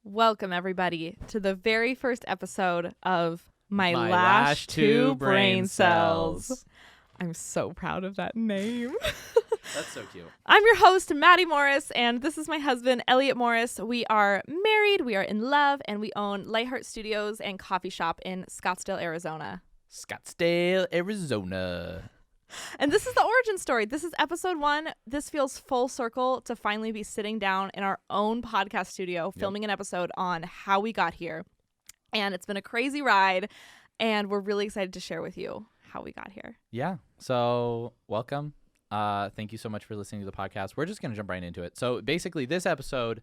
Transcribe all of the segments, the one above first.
Welcome, everybody, to the very first episode of My Lash Two Braincells. I'm so proud of that name. That's so cute. I'm your host, Maddie Morris, and this is my husband, Elliot Morris. We are married, we are in love, and we own Lightheart Studios and Coffee Shop in Scottsdale, Arizona. Scottsdale, Arizona. And this is the origin story. This is episode 1. This feels full circle to finally be sitting down in our own podcast studio, filming an episode on how we got here. And it's been a crazy ride, and we're really excited to share with you how we got here. Yeah. So welcome. Thank you so much for listening to the podcast. We're just going to jump right into it. So basically this episode,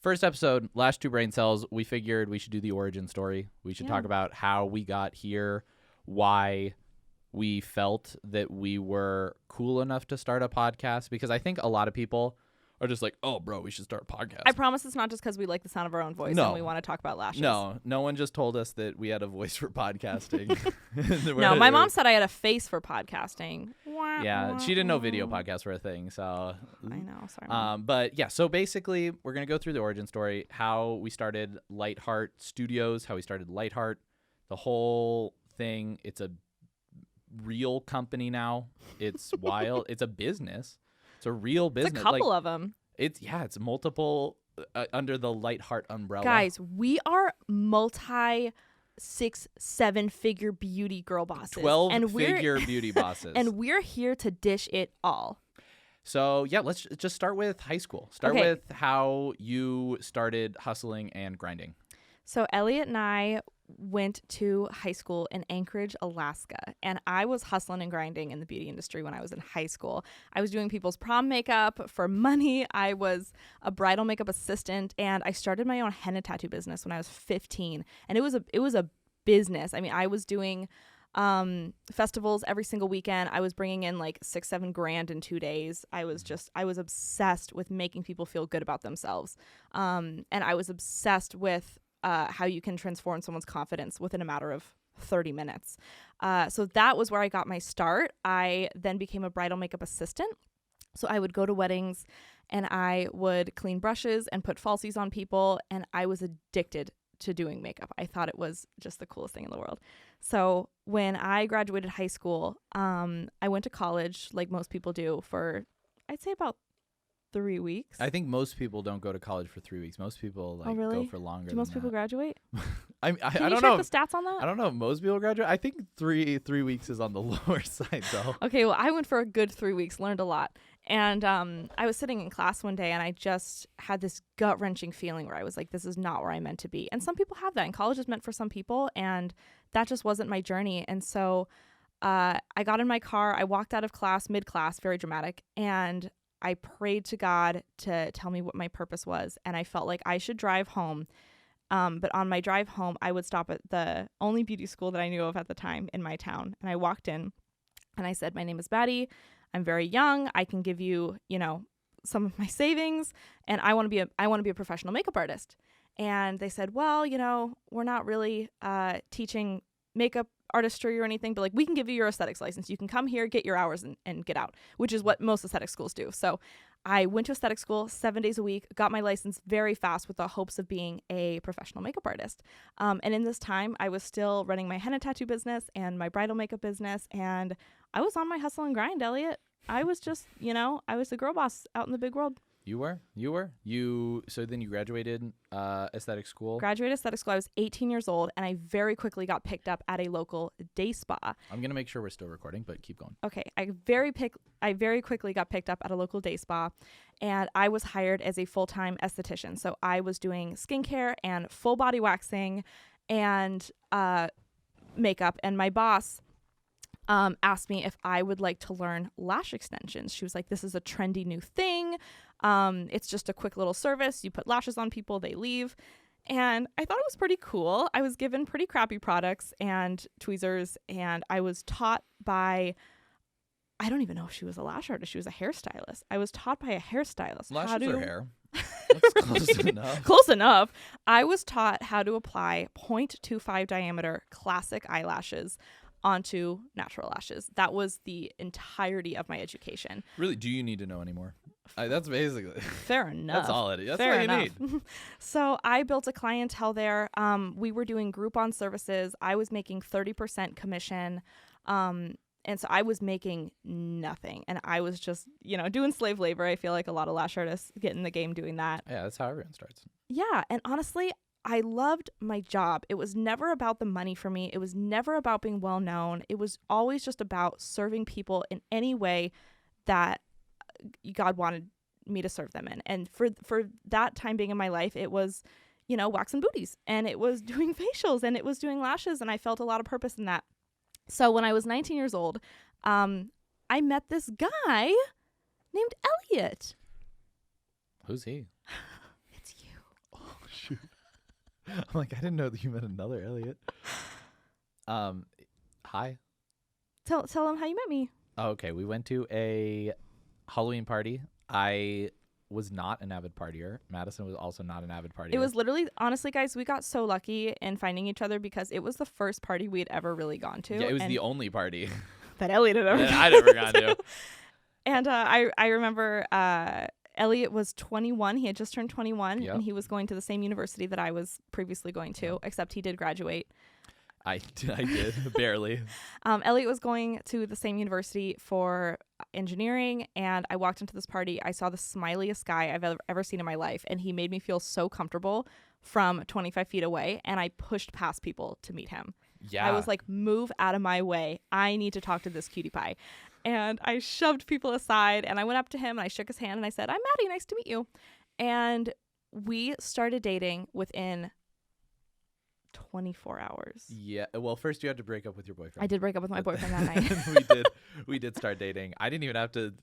first episode, Lash Two Braincells, we figured we should do the origin story. We should talk about how we got here, why we felt that we were cool enough to start a podcast, because I think a lot of people are just like, oh, bro, we should start a podcast. I promise it's not just because we like the sound of our own voice and we want to talk about lashes. No one just told us that we had a voice for podcasting. No, my mom said I had a face for podcasting. Yeah, she didn't know video podcasts were a thing, so. I know, sorry. Mom. But yeah, so basically we're going to go through the origin story, how we started Lightheart Studios, how we started Lightheart, the whole thing. It's a real company now. It's wild. It's a business. It's a real business. It's a couple of them. It's multiple under the Lightheart umbrella. Guys, we are multi 6-7-figure beauty girl bosses. 12-figure beauty bosses. And we're here to dish it all. So yeah, let's just start with high school. Start with how you started hustling and grinding. So Elliot and I went to high school in Anchorage, Alaska, and I was hustling and grinding in the beauty industry when I was in high school. I was doing people's prom makeup for money. I was a bridal makeup assistant, and I started my own henna tattoo business when I was 15, and it was a business. I mean, I was doing festivals every single weekend. I was bringing in like $6-7 grand in 2 days. I was obsessed with making people feel good about themselves, and I was obsessed with how you can transform someone's confidence within a matter of 30 minutes. So that was where I got my start. I then became a bridal makeup assistant. So I would go to weddings and I would clean brushes and put falsies on people. And I was addicted to doing makeup. I thought it was just the coolest thing in the world. So when I graduated high school, I went to college like most people do for, I'd say, about 3 weeks. I think most people don't go to college for 3 weeks. Most people go for longer. Do most people graduate? I Can don't you know check the stats on that? I don't know if most people graduate. I think three weeks is on the lower side though. Okay, well, I went for a good 3 weeks, learned a lot. And I was sitting in class one day and I just had this gut-wrenching feeling where I was like, this is not where I'm meant to be. And some people have that, and college is meant for some people, and that just wasn't my journey. And so I got in my car, I walked out of class, mid-class, very dramatic, and I prayed to God to tell me what my purpose was, and I felt like I should drive home. But on my drive home, I would stop at the only beauty school that I knew of at the time in my town. And I walked in and I said, my name is Maddie. I'm very young. I can give you, some of my savings, and I want to be a professional makeup artist. And they said, well, we're not really teaching makeup artistry or anything, but like we can give you your aesthetics license. You can come here, get your hours, and get out, which is what most aesthetic schools do. So I went to aesthetic school 7 days a week, got my license very fast with the hopes of being a professional makeup artist. And in this time, I was still running my henna tattoo business and my bridal makeup business, and I was on my hustle and grind, Elliot. I was just, I was the girl boss out in the big world. You were? So then you graduated aesthetic school? Graduated aesthetic school. I was 18 years old, and I very quickly got picked up at a local day spa. I'm going to make sure we're still recording, but keep going. Okay. I very quickly got picked up at a local day spa, and I was hired as a full-time esthetician. So I was doing skincare and full body waxing and makeup, and my boss asked me if I would like to learn lash extensions. She was like, this is a trendy new thing. It's just a quick little service. You put lashes on people, they leave. And I thought it was pretty cool. I was given pretty crappy products and tweezers, and I was taught by, I don't even know if she was a lash artist. She was a hairstylist. I was taught by a hairstylist. Lashes or hair? That's close enough. Close enough. I was taught how to apply 0.25 diameter classic eyelashes onto natural lashes. That was the entirety of my education. Really? Do you need to know anymore? That's basically Fair enough. that's all it is. That's Fair all you enough. need. So I built a clientele there. We were doing Groupon services. I was making 30% commission. And so I was making nothing. And I was just, doing slave labor. I feel like a lot of lash artists get in the game doing that. Yeah, that's how everyone starts. Yeah. And honestly, I loved my job. It was never about the money for me. It was never about being well known. It was always just about serving people in any way that God wanted me to serve them in. And for that time being in my life, it was, waxing booties, and it was doing facials, and it was doing lashes, and I felt a lot of purpose in that. So when I was 19 years old, I met this guy named Elliot. Who's he? It's you. Oh, shoot. I'm like, I didn't know that you met another Elliot. Hi. Tell him how you met me. Oh, okay. We went to a Halloween party. I was not an avid partier. Madison was also not an avid partier. It was literally, honestly, guys, we got so lucky in finding each other because it was the first party we had ever really gone to. Yeah, it was the only party that Elliot had ever that I'd ever gone to. And I remember Elliot was 21. He had just turned 21, Yep. and he was going to the same university that I was previously going to, except he did graduate. I did, barely. Elliot was going to the same university for engineering, and I walked into this party. I saw the smiliest guy I've ever seen in my life, and he made me feel so comfortable from 25 feet away, and I pushed past people to meet him. Yeah. I was like, move out of my way. I need to talk to this cutie pie. And I shoved people aside, and I went up to him, and I shook his hand, and I said, I'm Maddie. Nice to meet you. And we started dating within 24 hours. Yeah. Well, first you had to break up with your boyfriend. I did break up with my boyfriend that night. we did start dating. I didn't even have to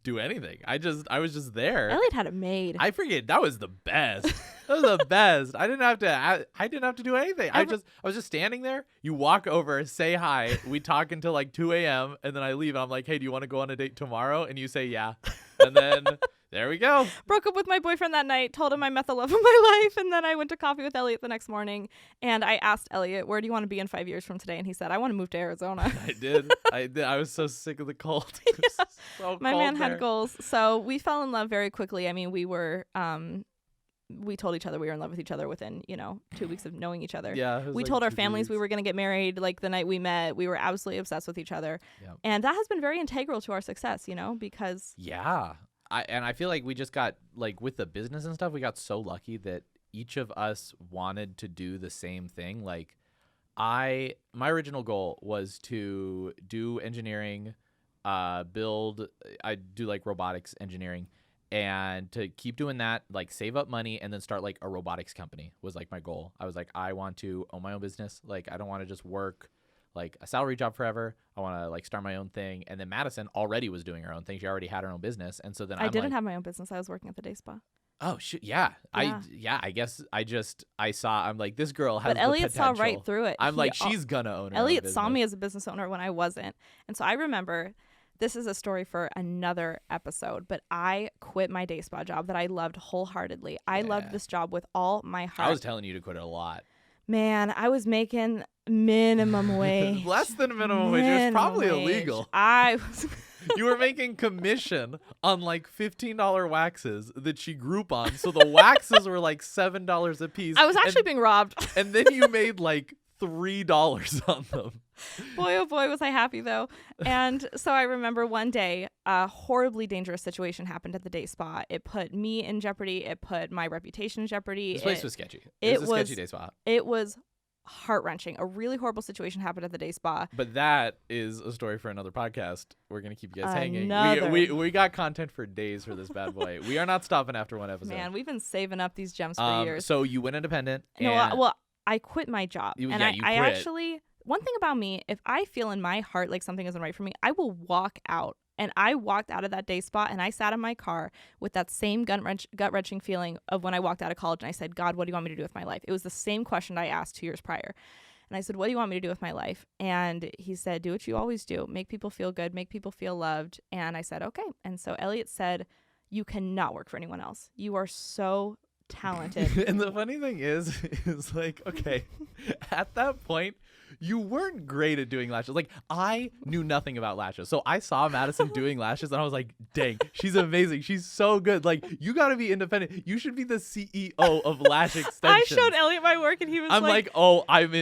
do anything. I was just there. Elliot had it made. I forget. That was the best. That was the best. I didn't have to do anything. I was just standing there. You walk over, say hi. We talk until like 2 a.m. and then I leave. And I'm like, hey, do you want to go on a date tomorrow? And you say yeah. And then there we go. Broke up with my boyfriend that night, told him I met the love of my life, and then I went to coffee with Elliot the next morning, and I asked Elliot, where do you want to be in 5 years from today? And he said, I want to move to Arizona. I did. I was so sick of the cold. Yeah. So My cold man there. had goals. So we fell in love very quickly. I mean, we were, we told each other we were in love with each other within, 2 weeks of knowing each other. Yeah. We told our families we were going to get married like the night we met. We were absolutely obsessed with each other. Yep. And that has been very integral to our success, because Yeah. I feel like we just got, like, with the business and stuff, we got so lucky that each of us wanted to do the same thing. Like, my original goal was to do engineering, I do like robotics engineering, and to keep doing that, like save up money and then start like a robotics company was like my goal. I was like, I want to own my own business. Like, I don't want to just work like a salary job forever. I want to like start my own thing. And then Madison already was doing her own thing. She already had her own business. And so then I didn't have my own business. I was working at the day spa. Oh shit. Yeah. I guess I'm like, this girl has but the Elliot potential. saw right through it. I'm like, she's gonna own her Elliot own saw business. me as a business owner when I wasn't. And so I remember, this is a story for another episode, but I quit my day spa job that I loved wholeheartedly. I loved this job with all my heart. I was telling you to quit it a lot. Man, I was making minimum wage. Less than minimum wage. It was probably illegal. I was You were making commission on like $15 waxes that she Groupon. So the waxes were like $7 a piece. I was actually being robbed. And then you made like $3 on them. Boy, oh boy, was I happy though. And so I remember one day a horribly dangerous situation happened at the day spa. It put me in jeopardy. It put my reputation in jeopardy. This place was sketchy. It was a sketchy day spa. It was heart-wrenching. A really horrible situation happened at the day spa. But that is a story for another podcast. We're going to keep you guys hanging. Another. We got content for days for this bad boy. We are not stopping after one episode. Man, we've been saving up these gems for years. So you went independent. No, and well, I quit my job. You I quit. actually, one thing about me, if I feel in my heart like something isn't right for me, I will walk out. And I walked out of that day spa and I sat in my car with that same gut-wrenching feeling of when I walked out of college and I said, God, what do you want me to do with my life? It was the same question I asked 2 years prior. And I said, what do you want me to do with my life? And he said, do what you always do. Make people feel good. Make people feel loved. And I said, okay. And so Elliot said, you cannot work for anyone else. You are so talented. And the funny thing is like, okay, at that point, you weren't great at doing lashes. Like, I knew nothing about lashes. So I saw Madison doing lashes and I was like, dang, she's amazing. She's so good. Like, you got to be independent. You should be the CEO of lash extensions. I showed Elliot my work and he was I'm like, oh, I'm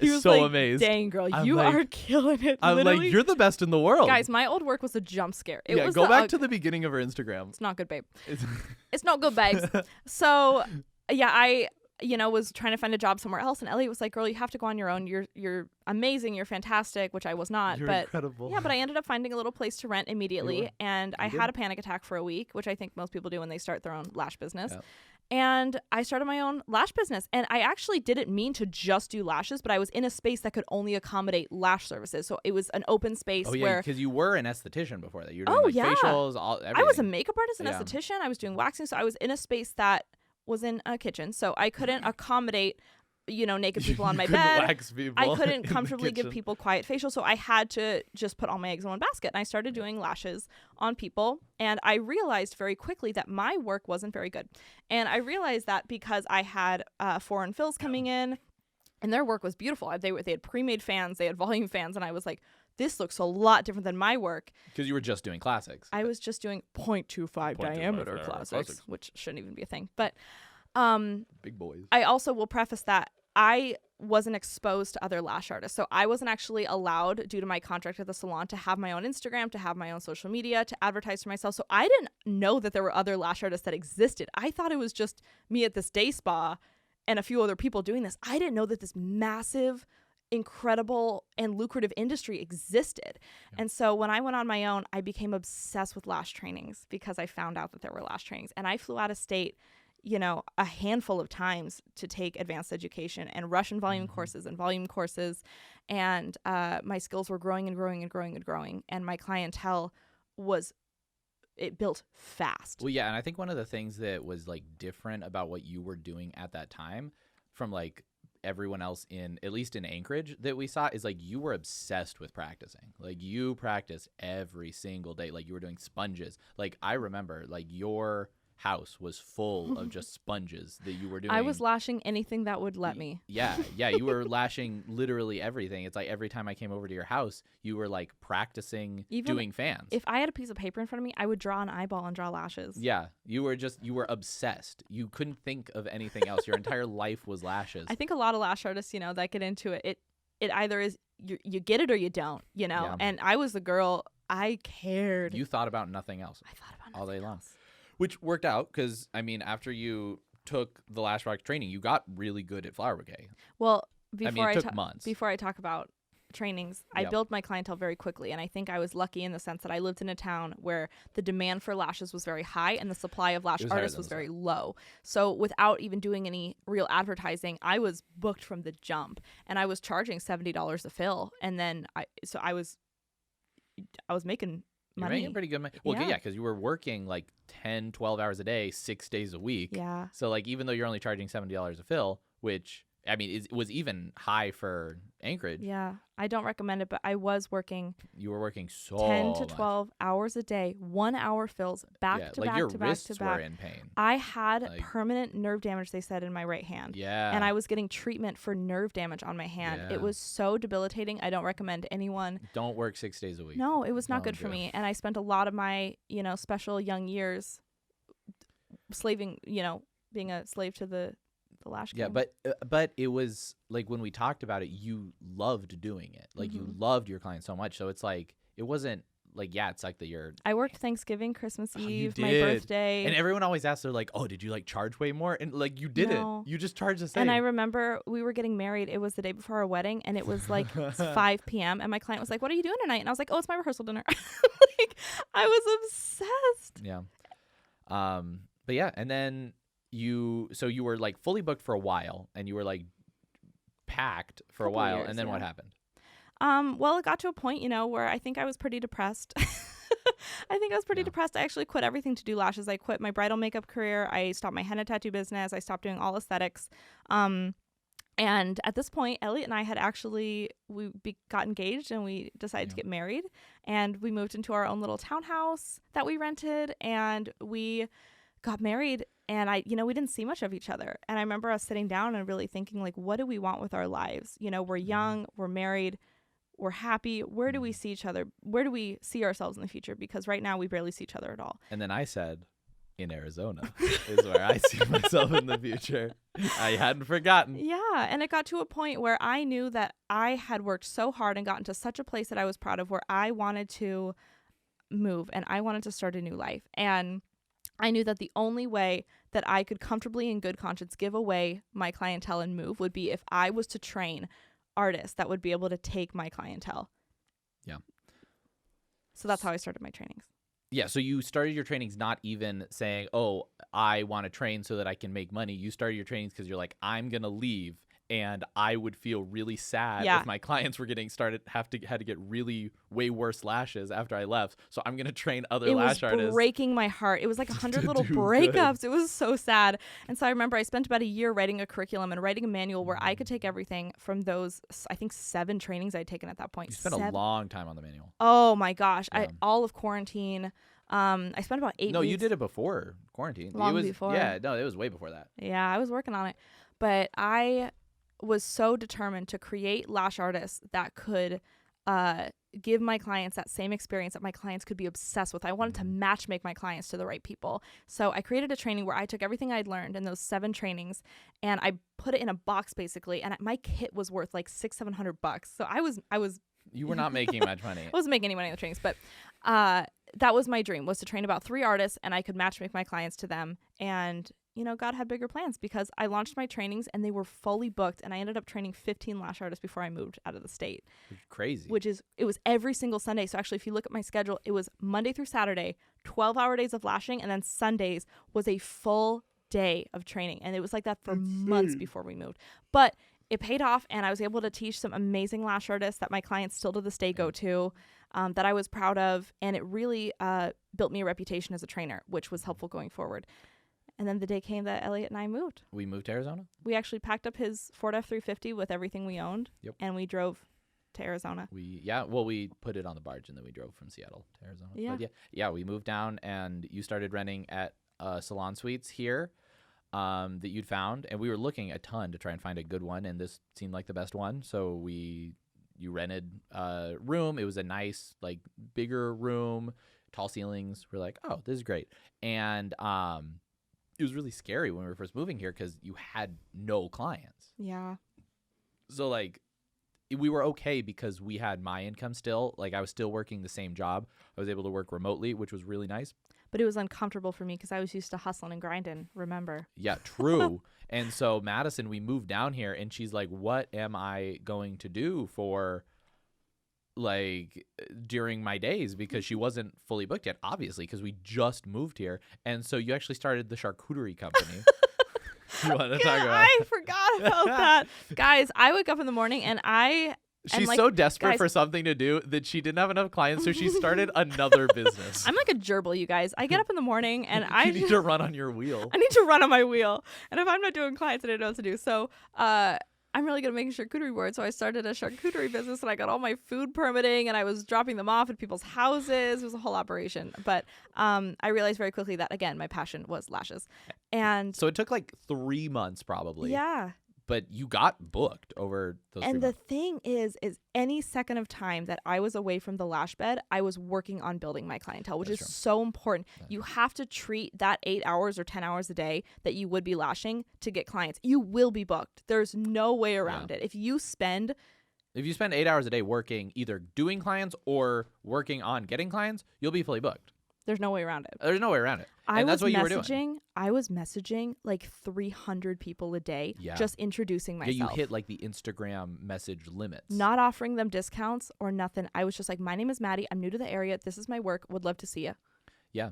he was so like, amazed. Dang, girl, I'm you like- are killing it. I'm Literally. like, you're the best in the world. Guys, my old work was a jump scare. It yeah, was go back to the beginning of her Instagram. It's not good, babe. It's It's not good, babes. So, yeah, I was trying to find a job somewhere else, and Elliot was like, girl, you have to go on your own. You're amazing. You're fantastic, which I was not. You're but incredible. Yeah, but I ended up finding a little place to rent immediately, and I did. had a panic attack for a week, which I think most people do when they start their own lash business. Yep. And I started my own lash business, and I actually didn't mean to just do lashes, but I was in a space that could only accommodate lash services. So it was an open space Oh, yeah, where because you were an esthetician before that. You were doing facials, everything. I was a makeup artist and Yeah. esthetician. I was doing waxing, so I was in a space that was in a kitchen, so I couldn't accommodate naked people on my couldn't bed. wax people I in couldn't the comfortably give kitchen. people quiet facials, so I had to just put all my eggs in one basket. And I started doing lashes on people, and I realized very quickly that my work wasn't very good. And I realized that because I had foreign fills coming in, and their work was beautiful. They had pre-made fans, they had volume fans, and I was like, this looks a lot different than my work. Because you were just doing classics. I was just doing 0.25 diameter classics, which shouldn't even be a thing. But Big boys. I also will preface that I wasn't exposed to other lash artists. So I wasn't actually allowed, due to my contract at the salon, to have my own Instagram, to have my own social media, to advertise for myself. So I didn't know that there were other lash artists that existed. I thought it was just me at this day spa and a few other people doing this. I didn't know that this massive, incredible, and lucrative industry existed. Yeah. And so when I went on my own, I became obsessed with lash trainings because I found out that there were lash trainings. And I flew out of state a handful of times to take advanced education and Russian volume courses and volume courses. And my skills were growing and growing and growing and growing. And my clientele it built fast. Well, yeah. And I think one of the things that was like different about what you were doing at that time from like everyone else at least in Anchorage that we saw is like you were obsessed with practicing. Like you practiced every single day. Like you were doing sponges. Like I remember like your house was full of just sponges that you were doing. I was lashing anything that would let me. Yeah, you were lashing literally everything. It's like every time I came over to your house, you were like practicing doing fans. If I had a piece of paper in front of me, I would draw an eyeball and draw lashes. Yeah, you were obsessed. You couldn't think of anything else. Your entire life was lashes. I think a lot of lash artists, that get into it, it either is you get it or you don't, Yeah. And I was the girl, I cared. You thought about nothing else. I thought about nothing all day long. else. Which worked out because, I mean, after you took the lash wax training, you got really good at flower bouquet. Well, it took months. Before I talk about trainings, I built my clientele very quickly. And I think I was lucky in the sense that I lived in a town where the demand for lashes was very high and the supply of lash artists was very low. So without even doing any real advertising, I was booked from the jump. And I was charging $70 a fill. And then I was making You're money. making pretty good money. Well, yeah, because you were working like 10, 12 hours a day, 6 days a week. Yeah. So like even though you're only charging $70 a fill, which I mean was even high for Anchorage. Yeah. I don't recommend it, but I was working. You were working so 10 to much. 12 hours a day, 1 hour fills, back to like back your to back wrists to were back. in pain. I had permanent nerve damage, they said, in my right hand. Yeah. And I was getting treatment for nerve damage on my hand. Yeah. It was so debilitating. I don't recommend anyone. Don't work 6 days a week. No, it was not Don't good for do it. me. And I spent a lot of my, special young years slaving, being a slave to the lash Yeah, game. but it was like when we talked about it, you loved doing it. Like you loved your clients so much. So it's like it wasn't like it's like that you're. I worked Thanksgiving, Christmas you Eve, my did. birthday. And everyone always asks, they're like, "Oh, did you like charge way more?" And like you didn't. No. You just charged the same. And I remember we were getting married. It was the day before our wedding, and it was like 5 p.m. And my client was like, "What are you doing tonight?" And I was like, "Oh, it's my rehearsal dinner." Like I was obsessed. Yeah. But yeah, and then you were like fully booked for a while, and you were like packed for a Couple while, years, and then yeah. what happened? Well, it got to a point, where I think I was pretty depressed. I think I was pretty depressed. I actually quit everything to do lashes. I quit my bridal makeup career. I stopped my henna tattoo business. I stopped doing all aesthetics. And at this point, Elliot and I had got engaged and we decided to get married. And we moved into our own little townhouse that we rented. And we got married, and we didn't see much of each other. And I remember us sitting down and really thinking, like, what do we want with our lives? We're young, we're married, we're happy. Where do we see each other? Where do we see ourselves in the future? Because right now we barely see each other at all. And then I said, in Arizona is where I see myself in the future. I hadn't forgotten. Yeah. And it got to a point where I knew that I had worked so hard and gotten to such a place that I was proud of, where I wanted to move and I wanted to start a new life. And I knew that the only way that I could comfortably, in good conscience, give away my clientele and move would be if I was to train artists that would be able to take my clientele. Yeah. So that's how I started my trainings. Yeah, so you started your trainings not even saying, oh, I want to train so that I can make money. You started your trainings because you're like, I'm going to leave, and I would feel really sad if my clients were had to get really way worse lashes after I left. So I'm going to train other lash artists. It was breaking my heart. It was like 100 little breakups. Good. It was so sad. And so I remember I spent about a year writing a curriculum and writing a manual where I could take everything from those, I think, 7 trainings I'd taken at that point. You spent a long time on the manual. Oh my gosh. Yeah. All of quarantine. I spent about 8 weeks. No, you did it before quarantine. Before. Yeah, no, it was way before that. Yeah, I was working on it. But I was so determined to create lash artists that could give my clients that same experience that my clients could be obsessed with. I wanted to match make my clients to the right people. So I created a training where I took everything I'd learned in those 7 trainings and I put it in a box basically. And my kit was worth like $600-700. So I was You were not making much money. I wasn't making any money on the trainings, but that was my dream, was to train about 3 artists and I could match make my clients to them. And God had bigger plans because I launched my trainings and they were fully booked, and I ended up training 15 lash artists before I moved out of the state. Crazy. It was every single Sunday. So actually, if you look at my schedule, it was Monday through Saturday, 12-hour days of lashing, and then Sundays was a full day of training. And it was like that for months before we moved. But it paid off, and I was able to teach some amazing lash artists that my clients still to this day go to, that I was proud of, and it really built me a reputation as a trainer, which was helpful going forward. And then the day came that Elliot and I moved. We moved to Arizona? We actually packed up his Ford F-350 with everything we owned, and we drove to Arizona. We put it on the barge, and then we drove from Seattle to Arizona. Yeah. But we moved down, and you started renting at Salon Suites here that you'd found, and we were looking a ton to try and find a good one, and this seemed like the best one. So you rented a room. It was a nice, like, bigger room, tall ceilings. We're like, oh, this is great. And it was really scary when we were first moving here because you had no clients. Yeah. So, like, we were okay because we had my income still. Like, I was still working the same job. I was able to work remotely, which was really nice. But it was uncomfortable for me because I was used to hustling and grinding, remember? Yeah, true. And so Madison, we moved down here, and she's like, what am I going to do for, like, during my days? Because she wasn't fully booked yet, obviously, because we just moved here. And so you actually started the charcuterie company. You want to talk about? I forgot about that. Guys, I wake up in the morning and she's so desperate for something to do that she didn't have enough clients, so she started another business. I'm like a gerbil, you guys. I get up in the morning and you need to run on your wheel. I need to run on my wheel. And if I'm not doing clients, I don't know what to do. So I'm really good at making charcuterie boards. So I started a charcuterie business, and I got all my food permitting, and I was dropping them off at people's houses. It was a whole operation. But I realized very quickly that, again, my passion was lashes. And so it took like 3 months probably. Yeah. But you got booked over those 3 months. And the thing is any second of time that I was away from the lash bed, I was working on building my clientele, which is so important. You have to treat that 8 hours or 10 hours a day that you would be lashing to get clients. You will be booked. There's no way around it. If you spend 8 hours a day working, either doing clients or working on getting clients, you'll be fully booked. There's no way around it. There's no way around it. And that's what you were doing. I was messaging like 300 people a day, just introducing myself. Yeah, you hit like the Instagram message limits. Not offering them discounts or nothing. I was just like, my name is Maddie. I'm new to the area. This is my work. Would love to see you. Yeah.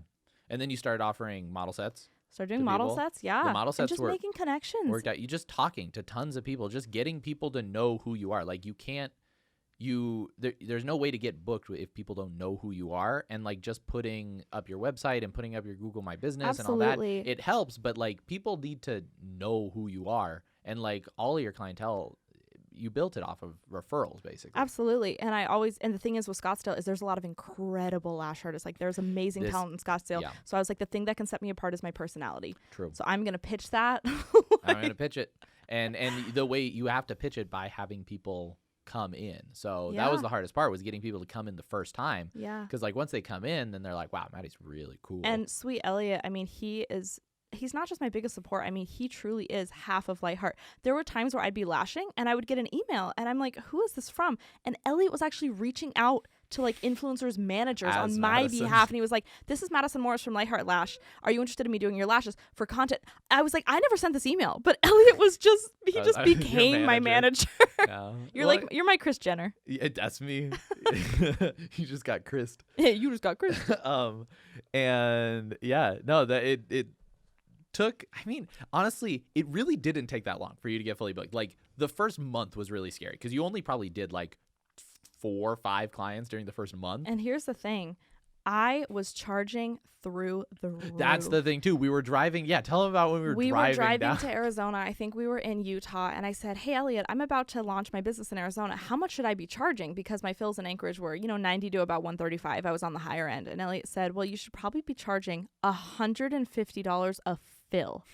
And then you started offering model sets. Started doing model sets, yeah. The model sets and just making connections. Worked out. You just talking to tons of people, just getting people to know who you are. Like, you can't. There's no way to get booked if people don't know who you are, and like just putting up your website and putting up your Google My Business and all that, it helps, but like people need to know who you are, and like all of your clientele you built it off of referrals, basically. Absolutely. And the thing is with Scottsdale is there's a lot of incredible lash artists. Like there's amazing talent in Scottsdale. Yeah. So I was like, the thing that can set me apart is my personality. True. So I'm going to pitch that. I'm going to pitch it. And the way you have to pitch it by having people come in. So that was the hardest part, was getting people to come in the first time. Yeah. Because like once they come in, then they're like, wow, Maddie's really cool. And Sweet Elliot, I mean, he's not just my biggest support. I mean, he truly is half of Lightheart. There were times where I'd be lashing and I would get an email and I'm like, who is this from? And Elliot was actually reaching out to like influencers managers on my behalf. And he was like, this is Madison Morris from Lightheart Lash. Are you interested in me doing your lashes for content? I was like, I never sent this email, but Elliot was just became my manager. Yeah. You're my Kris Jenner. Yeah, that's me. You just got Kris. Hey, you just got Kris. And yeah, no, that it took, I mean, honestly, it really didn't take that long for you to get fully booked. Like the first month was really scary because you only probably did like 4 or 5 clients during the first month. And here's the thing. I was charging through the roof. That's the thing too. We were driving. Yeah, tell them about when we were driving down to Arizona. I think we were in Utah, and I said, "Hey, Elliot, I'm about to launch my business in Arizona. How much should I be charging?" Because my fills in Anchorage were, 90 to about 135. I was on the higher end, and Elliot said, "Well, you should probably be charging $150 a fill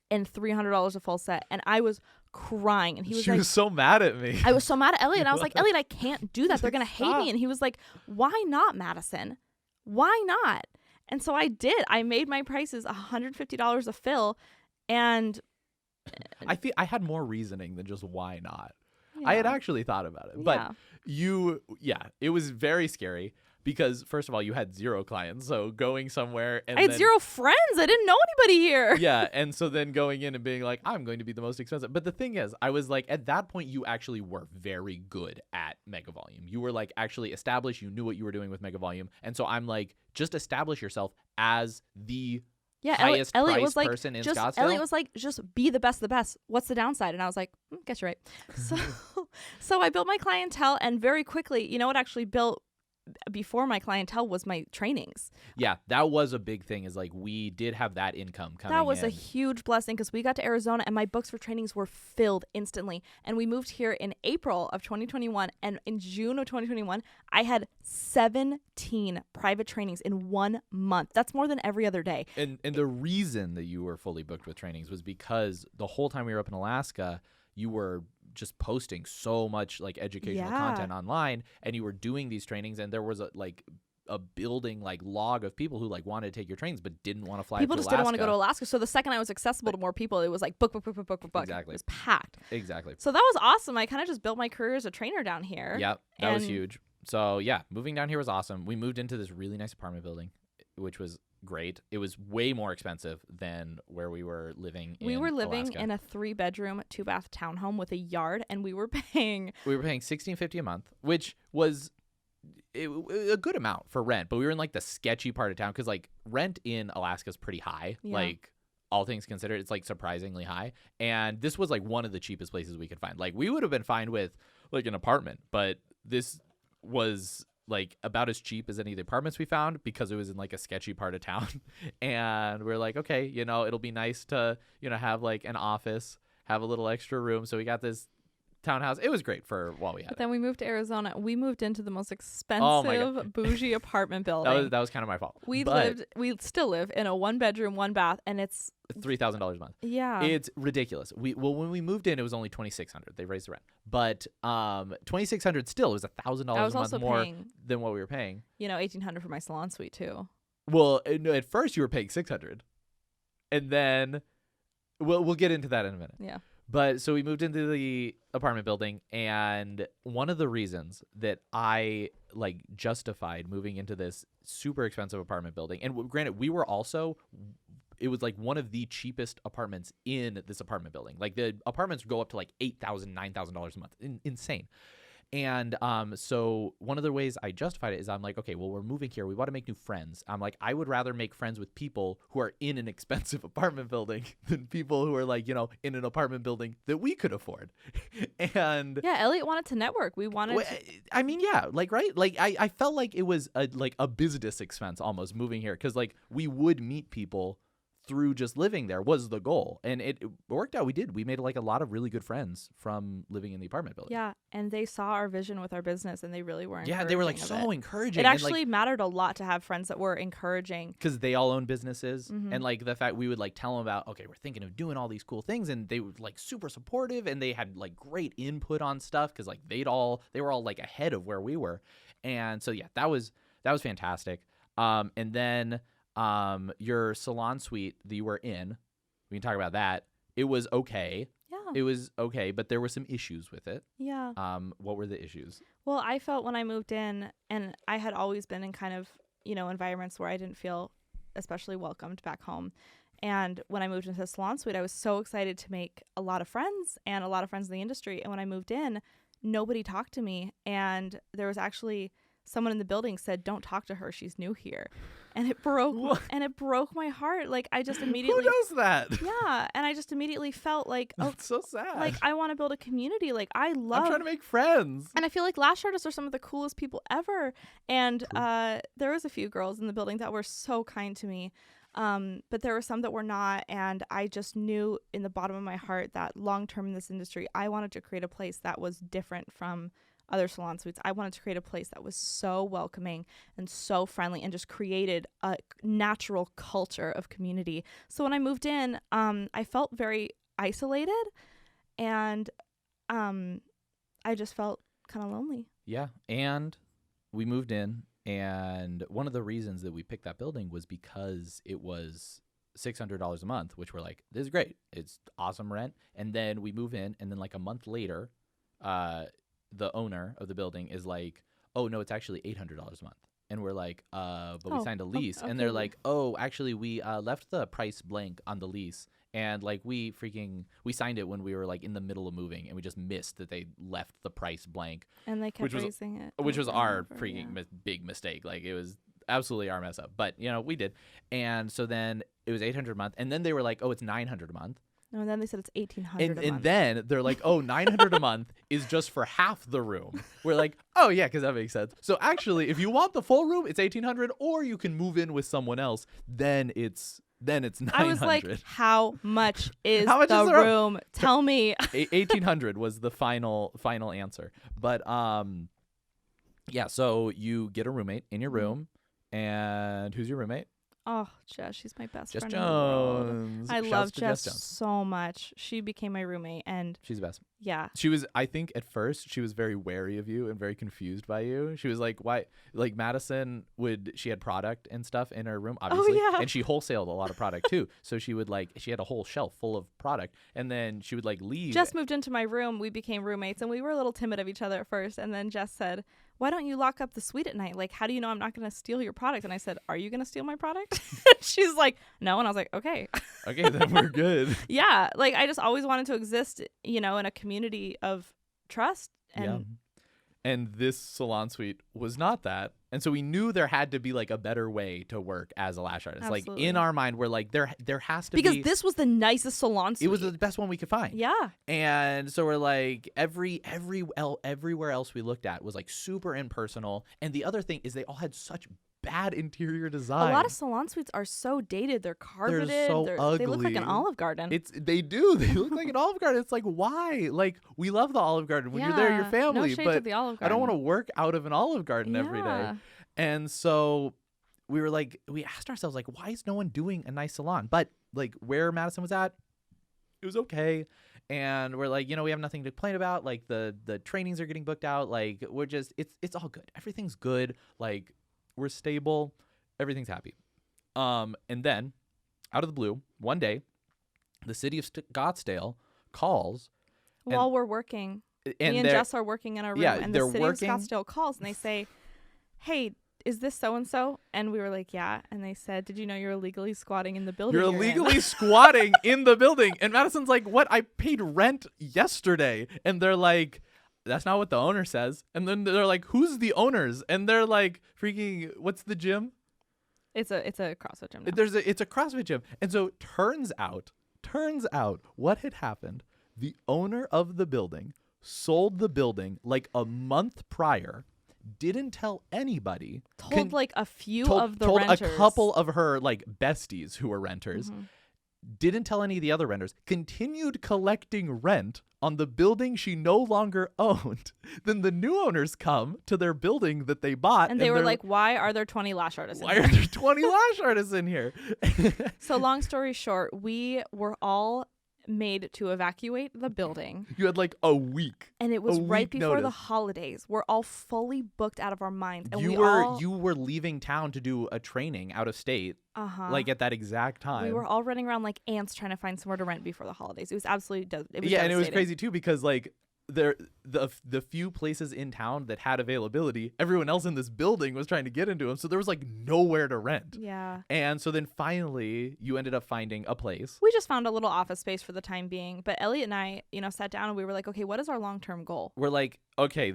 and $300 a full set." And I was crying, and she was so mad at me. I was so mad at Elliot, and I was like, "Elliot, I can't do that. They're gonna hate me." And he was like, "Why not, Madison? Why not?" And so I did. I made my prices $150 a fill, and I had more reasoning than just why not. Yeah. I had actually thought about it, but it was very scary because first of all, you had 0 clients, so going somewhere and I had 0 friends. I didn't know anybody here. Yeah, and so then going in and being like, I'm going to be the most expensive. But the thing is, I was like, at that point, you actually were very good at Mega Volume. You were like actually established. You knew what you were doing with Mega Volume, and so I'm like, just establish yourself as the highest priced person in Scottsdale. Elliot was like, just be the best of the best. What's the downside? And I was like, guess you're right. So I built my clientele, and very quickly, what actually built before my clientele was my trainings. Yeah, that was a big thing, is like we did have that income coming in. That was a huge blessing because we got to Arizona and my books for trainings were filled instantly. And we moved here in April of 2021. And in June of 2021, I had 17 private trainings in 1 month. That's more than every other day. And the reason that you were fully booked with trainings was because the whole time we were up in Alaska, you were just posting so much like educational content online, and you were doing these trainings, and there was a building like log of people who like wanted to take your trainings but didn't want to fly. People just didn't want to go to Alaska. So the second I was accessible to more people, it was like book. Exactly. It was packed. Exactly. So that was awesome. I kind of just built my career as a trainer down here. Yep, that was huge. So yeah, moving down here was awesome. We moved into this really nice apartment building, which was great. It was way more expensive than where we were living in Alaska. In a 3-bedroom, 2-bath townhome with a yard, and we were paying $16.50 a month, which was a good amount for rent. But we were in like the sketchy part of town because like rent in Alaska is pretty high. Yeah. Like all things considered, it's like surprisingly high. And this was like one of the cheapest places we could find. Like we would have been fine with like an apartment, but this was like about as cheap as any of the apartments we found because it was in like a sketchy part of town. And we're like, okay, it'll be nice to, have like an office, have a little extra room. So we got this townhouse. It was great for while we had it. Then we moved to Arizona. We moved into the most expensive bougie apartment building. That was kind of my fault. We still live in a 1-bedroom, 1-bath, and it's $3,000 a month. Yeah, it's ridiculous. When we moved in, it was only $2,600. They raised the rent, but $2,600 still was $1,000 a month more than what we were paying. $1,800 for my salon suite too. Well, at first you were paying $600, and then we'll get into that in a minute. Yeah. But so we moved into the apartment building, and one of the reasons that I like justified moving into this super expensive apartment building, and granted, it was like one of the cheapest apartments in this apartment building. Like the apartments go up to like $8,000, $9,000 a month. Insane. And so one of the ways I justified it is I'm like, okay, well, we're moving here. We want to make new friends. I'm like, I would rather make friends with people who are in an expensive apartment building than people who are like, in an apartment building that we could afford. And yeah, Elliot wanted to network. We wanted I mean, yeah, like, right? Like I felt like it was a business expense almost moving here because like we would meet people through just living there was the goal. And it worked out. We made like a lot of really good friends from living in the apartment building. Yeah, and they saw our vision with our business, and they really were Yeah, they were like encouraging of so it. encouraging. It actually mattered a lot to have friends that were encouraging. Because they all own businesses. Mhm. And like the fact we would like tell them about, okay, we're thinking of doing all these cool things. And they were like super supportive, and they had like great input on stuff because like they were all like ahead of where we were. And so, yeah, that was fantastic. And then your salon suite that you were in, we can talk about that. It was okay. Yeah. It was okay, but there were some issues with it. Yeah. What were the issues? Well, I felt when I moved in, and I had always been in kind of, environments where I didn't feel especially welcomed back home. And when I moved into the salon suite, I was so excited to make a lot of friends and a lot of friends in the industry. And when I moved in, nobody talked to me. And there was actually someone in the building said, "Don't talk to her. She's new here." And it broke my heart. Like I just immediately Who does that? Yeah, and I just immediately felt like, oh, That's so sad. like I want to build a community. Like I'm trying to make friends. And I feel like lash artists are some of the coolest people ever. And Cool. there was a few girls in the building that were so kind to me. But there were some that were not. And I just knew in the bottom of my heart that long term in this industry, I wanted to create a place that was different from other salon suites. I wanted to create a place that was so welcoming and so friendly and just created a natural culture of community. So when I moved in, I felt very isolated, and I just felt kind of lonely. Yeah, and we moved in, and one of the reasons that we picked that building was because it was $600 a month, which we're like, this is great. It's awesome rent. And then we move in, and then like a month later, the owner of the building is like, oh, no, it's actually $800 a month. And we're like, but we signed a lease. okay. And they're like, oh, actually, we left the price blank on the lease. And like we signed it when we were like in the middle of moving, and we just missed that they left the price blank. And they kept raising it. Which was over our and over, freaking yeah. big mistake. Like it was absolutely our mess up. But, we did. And so then it was $800 a month. And then they were like, oh, it's $900 a month. No, and then they said it's $1,800 a month. And then they're like, oh, $900 a month is just for half the room. We're like, oh, yeah, because that makes sense. So actually, if you want the full room, it's $1,800, or you can move in with someone else. Then it's $900. I was like, how much is How much the is the room? room? Tell me. $1,800 was the final answer. But yeah, so you get a roommate in your room, and who's your roommate? Oh, Jess, she's my best Jess friend in the world. Jones. I Shouts love to Jess Jones. so much. She became my roommate, and She's the best. yeah. She was, I think at first, she was very wary of you and very confused by you. She was like, why? Like Madison she had product and stuff in her room, obviously. yeah. And she wholesaled a lot of product too. So she would she had a whole shelf full of product. And then she would leave. Jess moved into my room. We became roommates, and we were a little timid of each other at first. And then Jess said, "Why don't you lock up the suite at night? Like, how do you know I'm not going to steal your product?" And I said, "Are you going to steal my product?" She's like, "No." And I was like, "Okay." Okay, then we're good. Yeah. Like, I just always wanted to exist, in a community of trust. And Yeah. And this salon suite was not that. And so we knew there had to be a better way to work as a lash artist. Absolutely. Like in our mind, we're like, there has to because be. this was the nicest salon suite. It was the best one we could find. Yeah. And so we're like, everywhere else we looked at was super impersonal. And the other thing is they all had such bad interior design. A lot of salon suites are so dated. They're carpeted. so They look like an ugly. Olive Garden. They do. They look like an Olive Garden. It's like, why? Like, we love the Olive Garden. When you're there, your Yeah. family. No shade but to the Olive Garden. I don't want to work out of an Olive Garden every day. Yeah. And so we were like, we asked ourselves, why is no one doing a nice salon? But where Madison was at, it was okay. And we're like, we have nothing to complain about. Like the trainings are getting booked out. Like we're just, it's all good. Everything's good. Like we're stable. Everything's happy. And then out of the blue, one day, the city of Scottsdale calls. While we're working. And Me and Jess are working in our room, yeah, and they're the city working. of Scottsdale calls, and they say, "Hey, is this so-and-so?" And we were like, "Yeah." And they said, "Did you know you're illegally squatting in the building You're in?" illegally squatting in the building. And Madison's like, what? I paid rent yesterday. And they're like, that's not what the owner says. And then they're like, who's the owners? And they're like, freaking, what's the gym? It's a CrossFit gym now. It's a CrossFit gym. And so turns out what had happened, the owner of the building sold the building a month prior didn't tell anybody. Told like a few told, of the told renters. a couple of her like besties who were renters. Mm-hmm. Didn't tell any of the other renters. Continued collecting rent on the building she no longer owned. Then the new owners come to their building that they bought. And they were like, why are there 20 lash artists in why here? are there 20 lash artists in here? So long story short, we were all made to evacuate the building. You had like a week. And it was right before the notice. holidays. We're all fully booked out of our minds. And You were leaving town to do a training out of state. Like at that exact time. We were all running around like ants trying to find somewhere to rent before the holidays. It was absolutely and it was crazy too because like the few places in town that had availability, everyone else in this building was trying to get into them, so there was like nowhere to rent. Yeah. And so then finally you ended up finding a place. We just found a little office space for the time being, but Elliot and I, sat down and we were like, okay, what is our long-term goal? We're like, okay,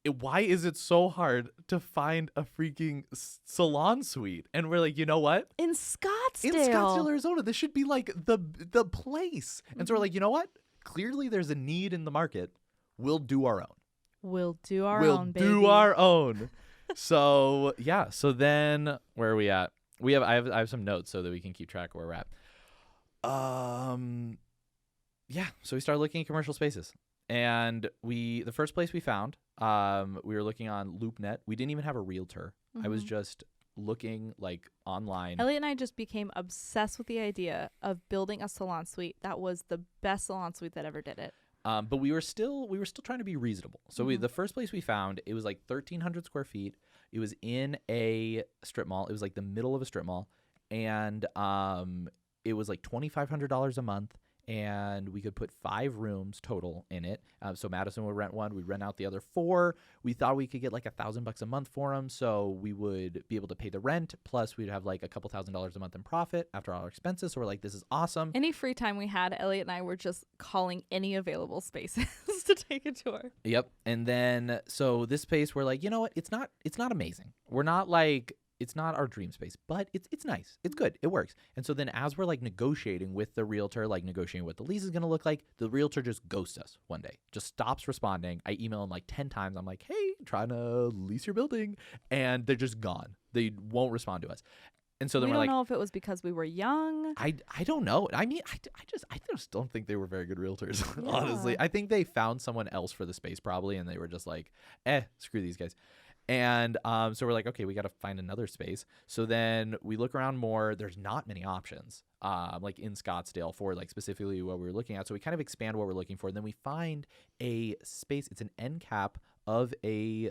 why is it so hard to find a freaking salon suite? And we're like, you know what? In Scottsdale, Arizona, this should be like the place. And so we're like, you know what? Clearly there's a need in the market. We'll do our own. We'll do our own. So yeah. So then where are we at? I have some notes so that we can keep track of where we're at. Yeah. So we started looking at commercial spaces. And the first place we found, we were looking on LoopNet. We didn't even have a realtor. I was just looking like online. Elliot and I just became obsessed with the idea of building a salon suite that was the best salon suite that ever did it. But we were still trying to be reasonable. So the first place we found, it was like 1,300 square feet. It was in a strip mall. It was like the middle of a strip mall, and it was like $2,500 a month. And we could put 5 rooms total in it. So Madison would rent one. We'd rent out the other 4. We thought we could get like $1,000 a month for them. So we would be able to pay the rent. Plus we'd have like a couple $1,000s a month in profit after all our expenses. So we're like, this is awesome. Any free time we had, Elliot and I were just calling any available spaces to take a tour. Yep. And then, so this space, we're like, you know what? It's not amazing. We're not like, it's not our dream space, but it's nice. It's good. It works. And so then as we're like negotiating with the realtor, like negotiating what the lease is going to look like, the realtor just ghosts us one day, just stops responding. I email him like 10 times. I'm like, hey, trying to lease your building. And they're just gone. They won't respond to us. And so then we we're don't like, know if it was because we were young. I don't know. I mean, I just don't think they were very good realtors, honestly. I think they found someone else for the space probably. And they were just like, screw these guys. And so we're like, okay, we got to find another space. So then we look around more. There's not many options like in Scottsdale for like specifically what we were looking at. So we kind of expand what we're looking for. And then we find a space. It's an end cap of a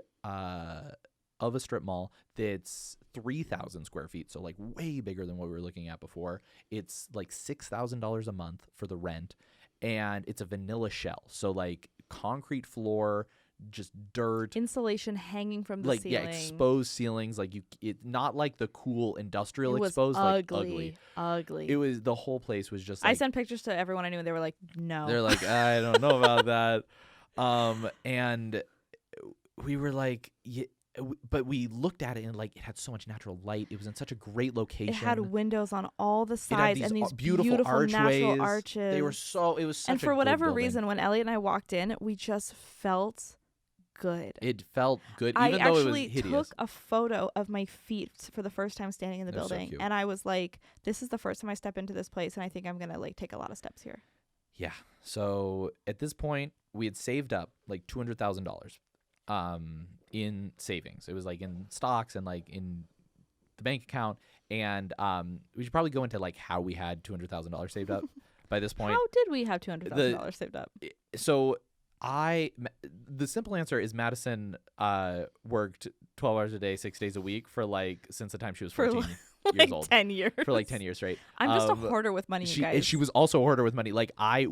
strip mall that's 3,000 square feet. So like way bigger than what we were looking at before. It's like $6,000 a month for the rent. And it's a vanilla shell. So like concrete floor, just dirt, insulation hanging from the like ceiling. Exposed ceilings, like not like the cool industrial it was exposed, ugly. It was, the whole place was just like, I sent pictures to everyone I knew and they were like, no. They're like, I don't know about that. And we were like, yeah, but we looked at it and like it had so much natural light. It was in such a great location. It had windows on all the sides and these beautiful archways. Natural arches. They were it was such and for a whatever good reason, when Elliot and I walked in, we just felt good. It felt good, I even though it was actually hideous. took a photo of my feet for the first time standing in the They're so building, cute. and I was like, "This is the first time I step into this place, and I think I'm gonna like take a lot of steps here." Yeah. So at this point, we had saved up like $200,000 in savings. It was like in stocks and like in the bank account, and we should probably go into like how we had $200,000 saved up by this point. How did we have $200,000 saved up? So the simple answer is Madison worked 12 hours a day, 6 days a week for like since the time she was 14 years old. 10 years. For like 10 years straight. I'm just a hoarder with money, you guys. She was also a hoarder with money. Like I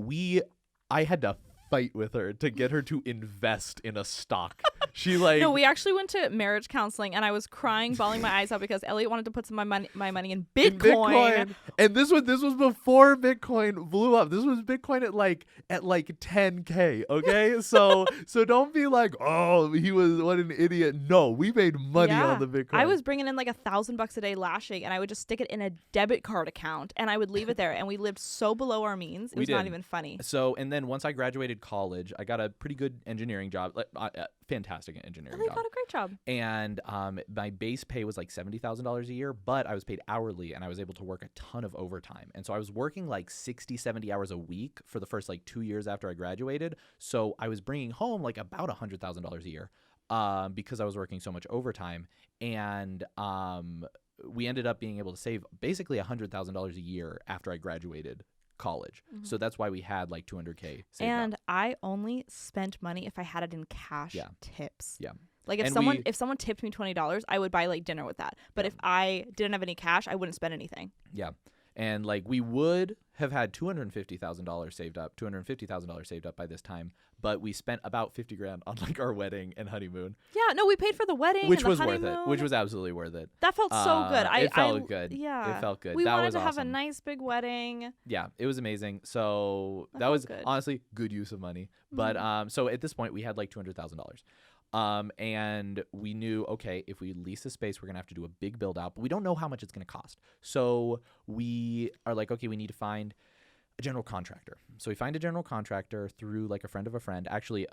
had to fight with her to get her to invest in a stock. She like No, we actually went to marriage counseling and I was crying, bawling my eyes out because Elliot wanted to put some of my money in Bitcoin. And this was before Bitcoin blew up. This was Bitcoin at like 10K, okay? so don't be like, "Oh, he was what an idiot." No, we made money on the Bitcoin. I was bringing in like $1,000 a day lashing, and I would just stick it in a debit card account and I would leave it there, and we lived so below our means. It was not even funny. So, and then once I graduated college, I got a pretty good engineering job, like fantastic engineering They job. got a great job. And my base pay was like $70,000 a year, but I was paid hourly and I was able to work a ton of overtime. And so I was working like 60, 70 hours a week for the first like 2 years after I graduated. So I was bringing home like about $100,000 a year because I was working so much overtime. And we ended up being able to save basically $100,000 a year after I graduated college. So that's why we had like $200K saved And up. I only spent money if I had it in cash tips. Yeah. Like if someone tipped me $20, I would buy like dinner with that. But if I didn't have any cash, I wouldn't spend anything. Yeah. And like we would have had $250,000 saved up by this time, but we spent about $50,000 on like our wedding and honeymoon. Yeah, no, we paid for the wedding, which and the was honeymoon. worth it. Which was absolutely worth it. That felt so good. It felt good. Yeah, it felt good. We that wanted was to awesome. have a nice big wedding. Yeah, it was amazing. So that felt was good. honestly good use of money. But so at this point we had like $200,000. And we knew, okay, if we lease the space, we're going to have to do a big build out, but we don't know how much it's going to cost. So we are like, okay, we need to find a general contractor. So we find a general contractor through like a friend of a friend. Actually,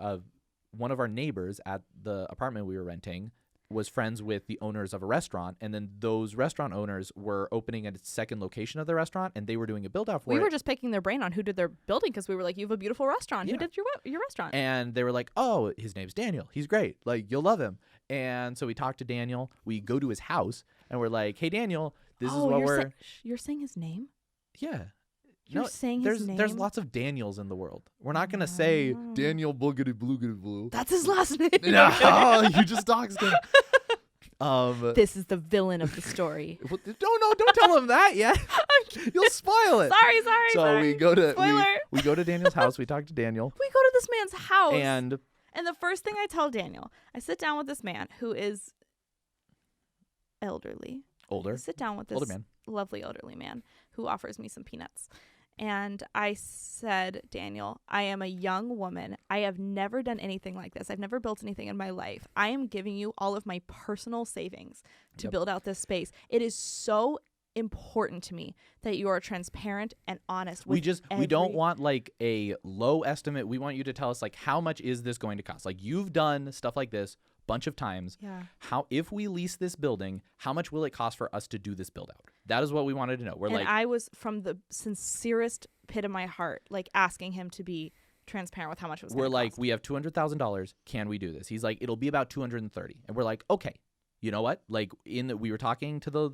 one of our neighbors at the apartment we were renting was friends with the owners of a restaurant, and then those restaurant owners were opening a second location of the restaurant, and they were doing a build out for it. We were just picking their brain on who did their building because we were like, you have a beautiful restaurant. Yeah. Who did your restaurant? And they were like, oh, his name's Daniel. He's great. Like, you'll love him. And so we talked to Daniel. We go to his house, and we're like, hey, Daniel, this is what we're... You're saying his name? Yeah. You're saying his name? There's lots of Daniels in the world. We're not going to say Daniel Boogity Bloogity Blue. That's his last name. No, you just doxed him. This is the villain of the story. Don't tell him that yet. You'll spoil it. Sorry. So we go to Spoiler. we go to Daniel's house. We talk to Daniel. We go to this man's house. And the first thing I tell Daniel, I sit down with this man who is elderly. older. I sit down with this Older man. lovely elderly man who offers me some peanuts. And I said, Daniel, I am a young woman. I have never done anything like this. I've never built anything in my life. I am giving you all of my personal savings to build out this space. It is so important to me that you are transparent and honest with we don't want like a low estimate. We want you to tell us like, how much is this going to cost? Like, you've done stuff like this bunch of times. Yeah. How, if we lease this building, how much will it cost for us to do this build out? That is what we wanted to know. I was from the sincerest pit of my heart, like asking him to be transparent with how much it was going to cost. We're like, we have $200,000. Can we do this? He's like, it'll be about $230,000. And we're like, okay. You know what? Like, we were talking to the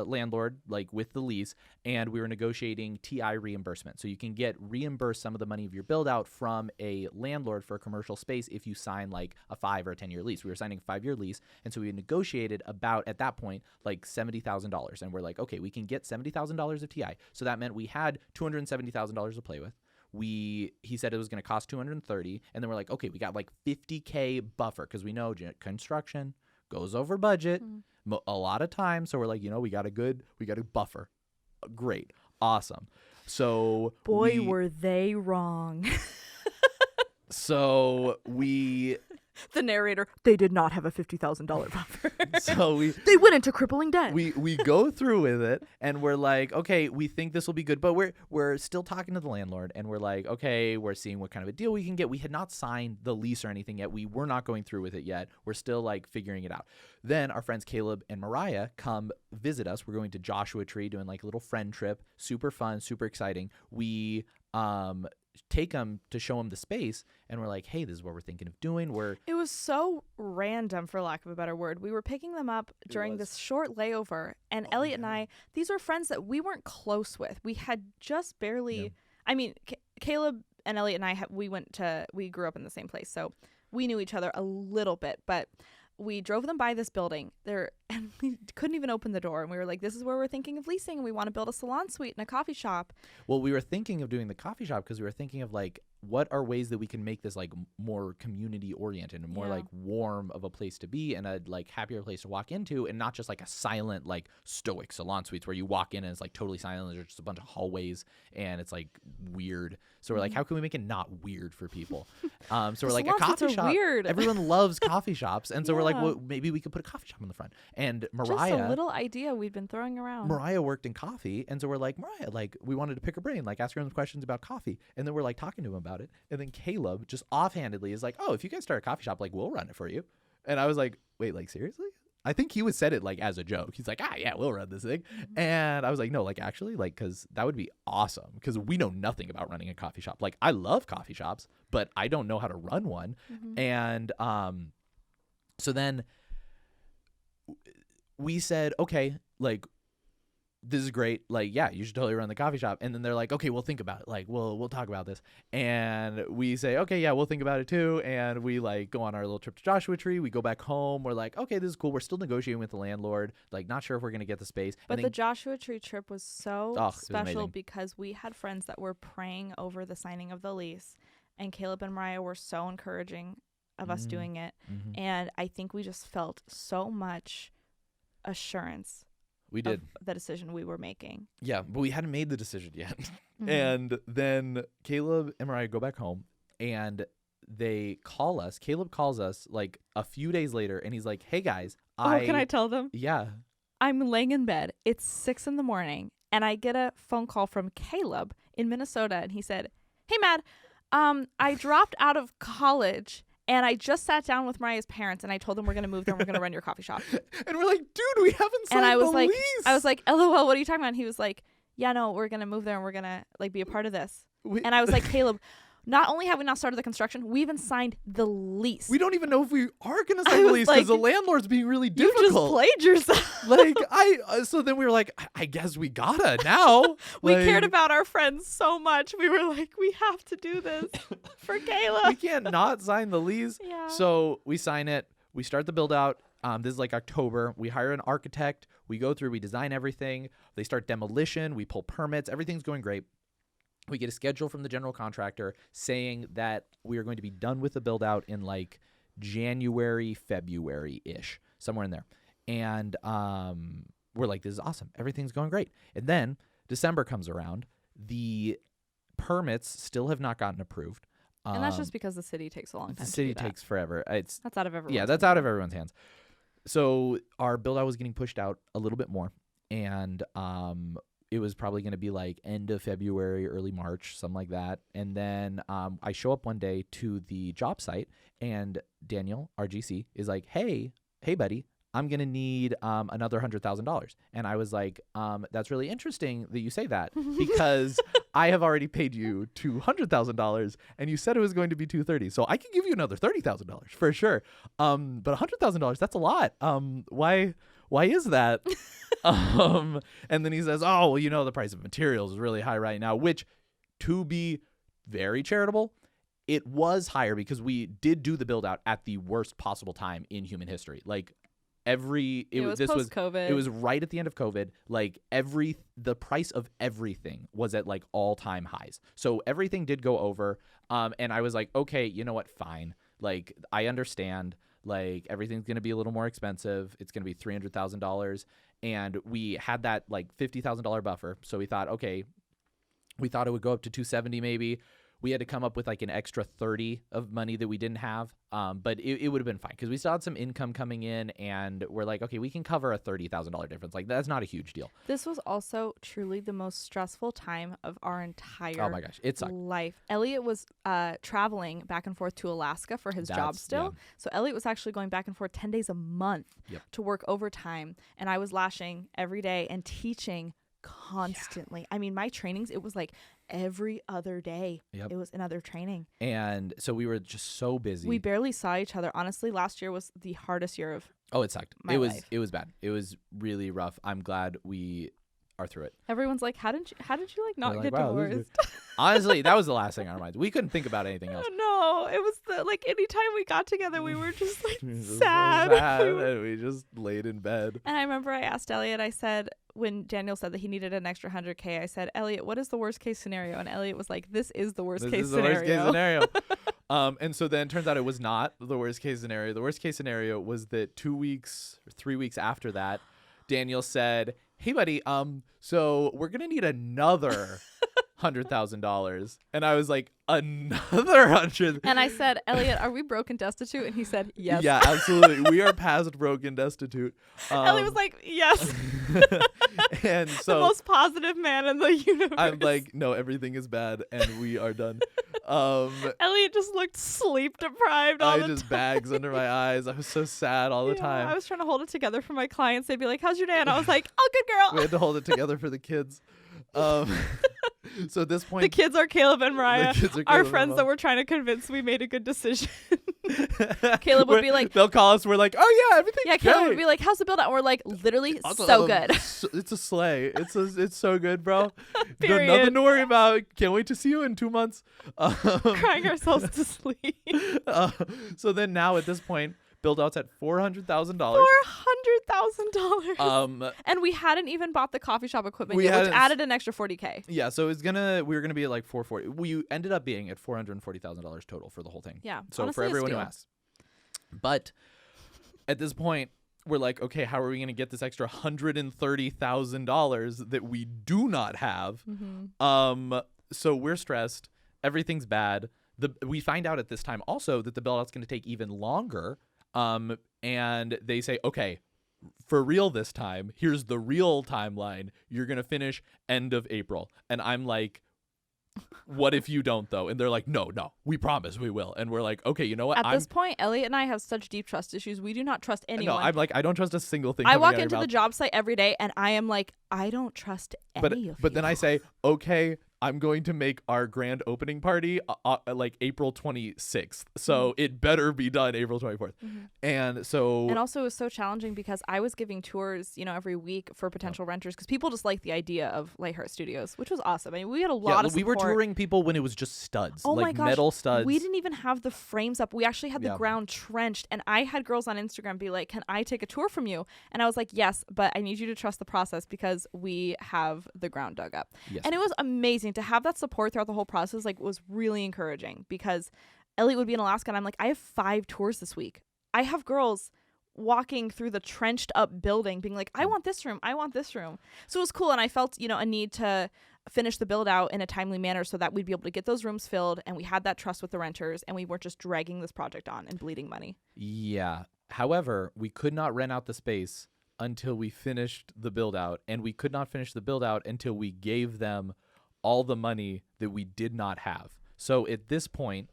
landlord, like with the lease, and we were negotiating TI reimbursement. So you can get reimbursed some of the money of your build out from a landlord for a commercial space if you sign like a 5 or a 10-year lease. We were signing a 5-year lease, and so we negotiated about, at that point, like $70,000. And we're like, okay, we can get $70,000 of TI. So that meant we had $270,000 to play with. He said it was going to cost $230,000, and then we're like, okay, we got like $50K buffer because we know construction goes over budget a lot of times. So we're like, we got a buffer. Great. Awesome. So were they wrong. So we... The narrator, they did not have a $50,000 buffer. So they went into crippling debt. We go through with it, and we're like, okay, we think this will be good, but we're still talking to the landlord, and we're like, okay, we're seeing what kind of a deal we can get. We had not signed the lease or anything yet. We were not going through with it yet. We're still like figuring it out. Then our friends Caleb and Mariah come visit us. We're going to Joshua Tree, doing like a little friend trip. Super fun, super exciting. We take them to show them the space, and we're like, hey, this is what we're thinking of doing. It was so random, for lack of a better word. We were picking them up during this short layover, and Elliot and I, these are friends that we weren't close with. We had just barely Caleb and Elliot and I we grew up in the same place, so we knew each other a little bit, but we drove them by this building there, and we couldn't even open the door. And we were like, this is where we're thinking of leasing. And we want to build a salon suite and a coffee shop. Well, we were thinking of doing the coffee shop because we were thinking of like, what are ways that we can make this like more community oriented and more like warm of a place to be and a like happier place to walk into, and not just like a silent, like stoic salon suites where you walk in and it's like totally silent. There's just a bunch of hallways and it's like weird. So we're like, how can we make it not weird for people? So we're like, a coffee shop. Weird. Everyone loves coffee shops. And so we're like, well, maybe we could put a coffee shop in the front. And Mariah, just a little idea we'd been throwing around. Mariah worked in coffee. And so we're like, Mariah, like we wanted to pick her brain, like ask her some questions about coffee. And then we're like talking to him about about it. And then Caleb just offhandedly is like, oh, if you guys start a coffee shop, like, we'll run it for you. And I was like, wait, like, seriously? I think he said it like as a joke. He's like, yeah, we'll run this thing. And I was like, no, like, actually, like, because that would be awesome, because we know nothing about running a coffee shop. Like, I love coffee shops, but I don't know how to run one. And so then we said, okay, like, this is great. Like, yeah, you should totally run the coffee shop. And then they're like, okay, we'll think about it. Like, we'll talk about this. And we say, okay, yeah, we'll think about it too. And we like go on our little trip to Joshua Tree. We go back home. We're like, okay, this is cool. We're still negotiating with the landlord. Like, not sure if we're going to get the space. But the Joshua Tree trip was so special amazing. because we had friends that were praying over the signing of the lease. And Caleb and Mariah were so encouraging of us doing it. And I think we just felt so much assurance. We did. The decision we were making. Yeah, but we hadn't made the decision yet. And then Caleb and Mariah go back home and they call us. Caleb calls us like a few days later and he's like, hey guys, can I tell them? Yeah. I'm laying in bed. It's 6 a.m. and I get a phone call from Caleb in Minnesota and he said, hey Matt, I dropped out of college. And I just sat down with Mariah's parents and I told them we're going to move there and we're going to run your coffee shop. And we're like, dude, we haven't signed the lease. I was like, LOL, what are you talking about? And he was like, yeah, no, we're going to move there and we're going to like be a part of this. And I was like, Caleb, not only have we not started the construction, we even signed the lease. We don't even know if we are going to sign the lease because the landlord's being really difficult. You just played yourself. Like, so then we were like, I guess we gotta now. We cared about our friends so much. We were like, we have to do this for Caleb. We can't not sign the lease. Yeah. So we sign it. We start the build out. This is like October. We hire an architect. We go through, we design everything. They start demolition. We pull permits. Everything's going great. We get a schedule from the general contractor saying that we are going to be done with the build out in like January, February-ish, somewhere in there. And we're like, this is awesome. Everything's going great. And then December comes around. The permits still have not gotten approved. And that's just because the city takes a long time. The city takes forever. That's out of everyone's hands. Out of everyone's hands. So our build out was getting pushed out a little bit more. And it was probably going to be like end of February, early March, something like that. And then I show up one day to the job site and Daniel, our GC, is like, hey, buddy, I'm going to need another $100,000. And I was like, that's really interesting that you say that because I have already paid you $200,000 and you said it was going to be $230,000. So I can give you another $30,000 for sure. But $100,000, that's a lot. Why is that? And then he says, oh, well, you know, the price of materials is really high right now, which, to be very charitable, it was higher because we did do the build out at the worst possible time in human history. Like it was post-COVID. It was right at the end of COVID. Like the price of everything was at like all-time highs. So everything did go over. And I was like, okay, you know what? Fine. Like I understand. Like everything's going to be a little more expensive. It's going to be $300,000. And we had that like $50,000 buffer. So we thought, okay, we thought it would go up to $270,000 maybe. We had to come up with like an extra 30 of money that we didn't have. But it would have been fine because we still had some income coming in and we're like, okay, we can cover a $30,000 difference. Like that's not a huge deal. This was also truly the most stressful time of our entire oh my gosh, it sucked. life. Elliot was traveling back and forth to Alaska for his job still. Yeah. So Elliot was actually going back and forth 10 days a month to work overtime. And I was lashing every day and teaching constantly. Yeah. I mean, my trainings, it was like every other day. Yep. It was another training. And so we were just so busy. We barely saw each other. Honestly, last year was the hardest year of it sucked. It was bad. It was really rough. I'm glad we are through it. Everyone's like, how did you like not get divorced? Honestly, that was the last thing on our minds. We couldn't think about anything else. No, it was anytime we got together, we were just like sad. And we just laid in bed. And I remember I asked Elliot, I said, when Daniel said that he needed an extra $100,000, I said, Elliot, what is the worst case scenario? And Elliot was like, this is the worst case scenario. And so then it turns out it was not the worst case scenario. The worst case scenario was that 2 weeks or 3 weeks after that, Daniel said, hey buddy, so we're gonna need another $100,000. And I was like, another 100. And I said, Elliot, are we broke and destitute? And he said, yes. Yeah, absolutely. We are past broke and destitute. Elliot was like, yes. And so the most positive man in the universe. I'm like, no, everything is bad and we are done. Elliot just looked sleep deprived all the time. bags under my eyes. I was so sad all the time. I was trying to hold it together for my clients. They'd be like, "How's your day?" And I was like, "Oh, good girl." We had to hold it together for the kids. So at this point, The kids are Caleb and Mariah, our friends and that we're trying to convince we made a good decision. Caleb would be like, they'll call us. We're like, oh yeah, everything's great. Caleb would be like, "How's the build out?" And we're like, literally so good. It's a sleigh. It's so good, bro. Period. Nothing to worry about. Can't wait to see you in 2 months. Crying ourselves to sleep. So then now at this point, build out's at $400,000. $400,000. And we hadn't even bought the coffee shop equipment yet, which added an extra $40K. Yeah, so we were gonna be at like 440. We ended up being at $440,000 total for the whole thing. Yeah. So honestly, for everyone who asks. But at this point, we're like, okay, how are we gonna get this extra $130,000 that we do not have? Mm-hmm. So we're stressed. Everything's bad. We find out at this time also that the build out's gonna take even longer. And they say, okay, for real this time, here's the real timeline. You're going to finish end of April. And I'm like, what if you don't, though? And they're like, no, we promise we will. And we're like, okay, you know what? At this point, Elliot and I have such deep trust issues. We do not trust anyone. No, I'm like, I don't trust a single thing. I walk into the job site every day and I am like, I don't trust any of you. But then I say, okay, I'm going to make our grand opening party like April 26th. So it better be done April 24th. And also it was so challenging because I was giving tours, every week for potential renters because people just like the idea of Lightheart Studios, which was awesome. I mean, we had a lot of support. We were touring people when it was just studs, my gosh, metal studs. We didn't even have the frames up. We actually had the ground trenched. And I had girls on Instagram be like, "Can I take a tour from you?" And I was like, "Yes, but I need you to trust the process because we have the ground dug up." Yes. And it was amazing to have that support throughout the whole process. Was really encouraging because Elliot would be in Alaska and I'm like, I have 5 tours this week. I have girls walking through the trenched up building being like, I want this room. So it was cool. And I felt, a need to finish the build out in a timely manner so that we'd be able to get those rooms filled. And we had that trust with the renters and we weren't just dragging this project on and bleeding money. Yeah. However, we could not rent out the space until we finished the build out, and we could not finish the build out until we gave them all the money that we did not have. So at this point,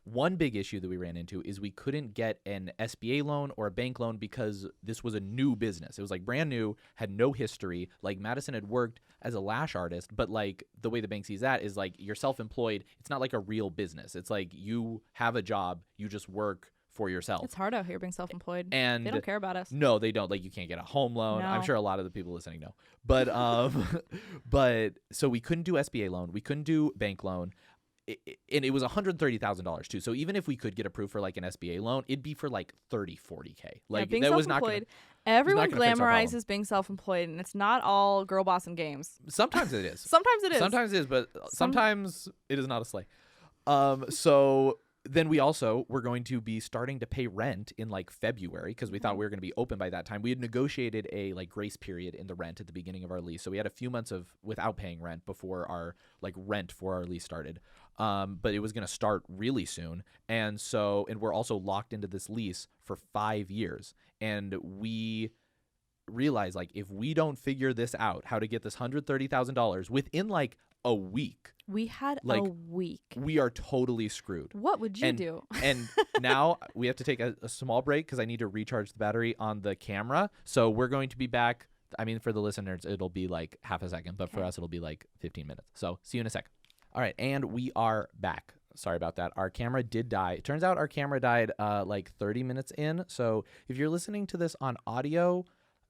one big issue that we ran into is we couldn't get an SBA loan or a bank loan because this was a new business. It was like brand new, had no history. Like Madison had worked as a lash artist, but like the way the bank sees that is like you're self-employed. It's not like a real business. It's like you have a job, you just work for yourself. It's hard out here being self-employed. And they don't care about us. No, they don't. Like you can't get a home loan. No. I'm sure a lot of the people listening know. But but so we couldn't do SBA loan. We couldn't do bank loan. And it was $130,000 too. So even if we could get approved for like an SBA loan, it'd be for like 40-40K. Like being that was not gonna, everyone glamorizes being self-employed, and it's not all girl boss and games. Sometimes it is. Sometimes it is, but sometimes it is not a sleigh. So then we also were going to be starting to pay rent in like February because we thought we were going to be open by that time. We had negotiated a like grace period in the rent at the beginning of our lease. So we had a few months without paying rent before our like rent for our lease started. But it was going to start really soon. And we're also locked into this lease for 5 years. And we realized like if we don't figure this out, how to get this $130,000 within like a week. We had like, a week. We are totally screwed. What would you do? And now we have to take a small break because I need to recharge the battery on the camera. So we're going to be back. I mean, for the listeners, it'll be like half a second. But for us, it'll be like 15 minutes. So see you in a sec. All right. And we are back. Sorry about that. Our camera did die. It turns out our camera died like 30 minutes in. So if you're listening to this on audio,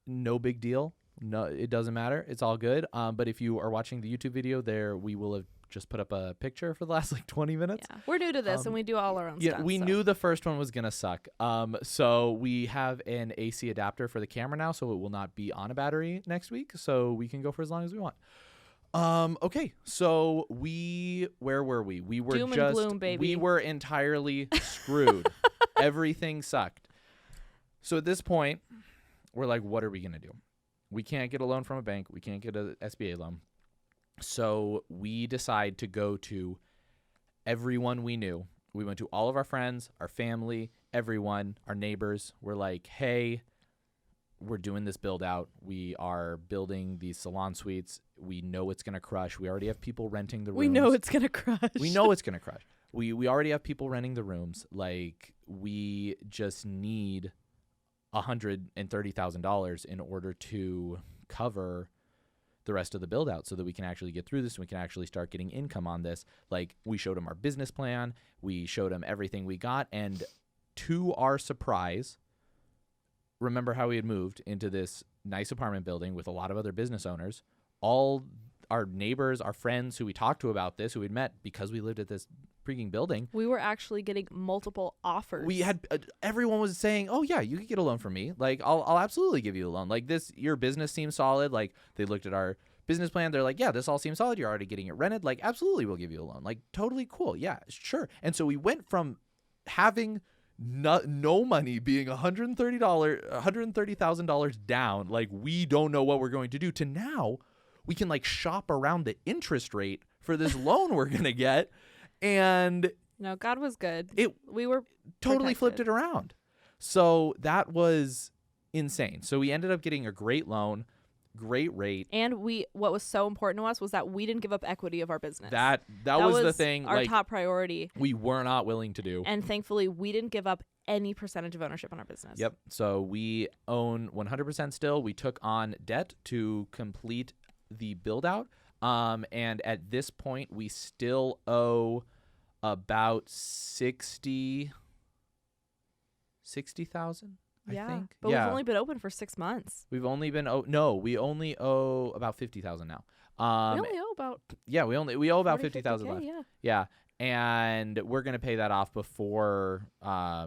no big deal. No, it doesn't matter. It's all good. But if you are watching the YouTube video there, we will have just put up a picture for the last like 20 minutes. Yeah, we're new to this and we do all our own stuff. Yeah, we knew the first one was going to suck. So we have an AC adapter for the camera now, so it will not be on a battery next week. So we can go for as long as we want. Okay, so where were we? We were Doom and gloom, baby. We were entirely screwed. Everything sucked. So at this point, we're like, what are we going to do? We can't get a loan from a bank. We can't get a SBA loan. So we decide to go to everyone we knew. We went to all of our friends, our family, everyone, our neighbors. We're like, hey, we're doing this build out. We are building these salon suites. We know it's going to crush. We already have people renting the rooms. We know it's going to crush. We know it's going to crush. We already have people renting the rooms. Like, we just need $130,000 in order to cover the rest of the build out so that we can actually get through this and we can actually start getting income on this. Like, we showed him our business plan. We showed him everything we got. And to our surprise, remember how we had moved into this nice apartment building with a lot of other business owners. All our neighbors, our friends who we talked to about this, who we'd met because we lived at this freaking building. We were actually getting multiple offers. We had everyone was saying, "Oh yeah, you could get a loan from me. Like, I'll absolutely give you a loan. Like, this, your business seems solid." Like, they looked at our business plan. They're like, "Yeah, this all seems solid. You're already getting it rented. Like, absolutely, we'll give you a loan. Like, totally cool. Yeah, sure." And so we went from having no money, being $130,000 down, like, we don't know what we're going to do, to now we can like shop around the interest rate for this loan we're gonna get. And no, God was good. We were totally protected. flipped it around. So that was insane. So we ended up getting a great loan, great rate. And what was so important to us was that we didn't give up equity of our business. That was the thing. Our like, top priority. We were not willing to do. And thankfully, we didn't give up any percentage of ownership on our business. Yep. So we own 100% still. We took on debt to complete the build out. And at this point, we still owe about 60,000. I think. But we've only been open for 6 months. We've only been we only owe about 50,000 now. We only owe about we owe about 50,000 left. Yeah. And we're gonna pay that off before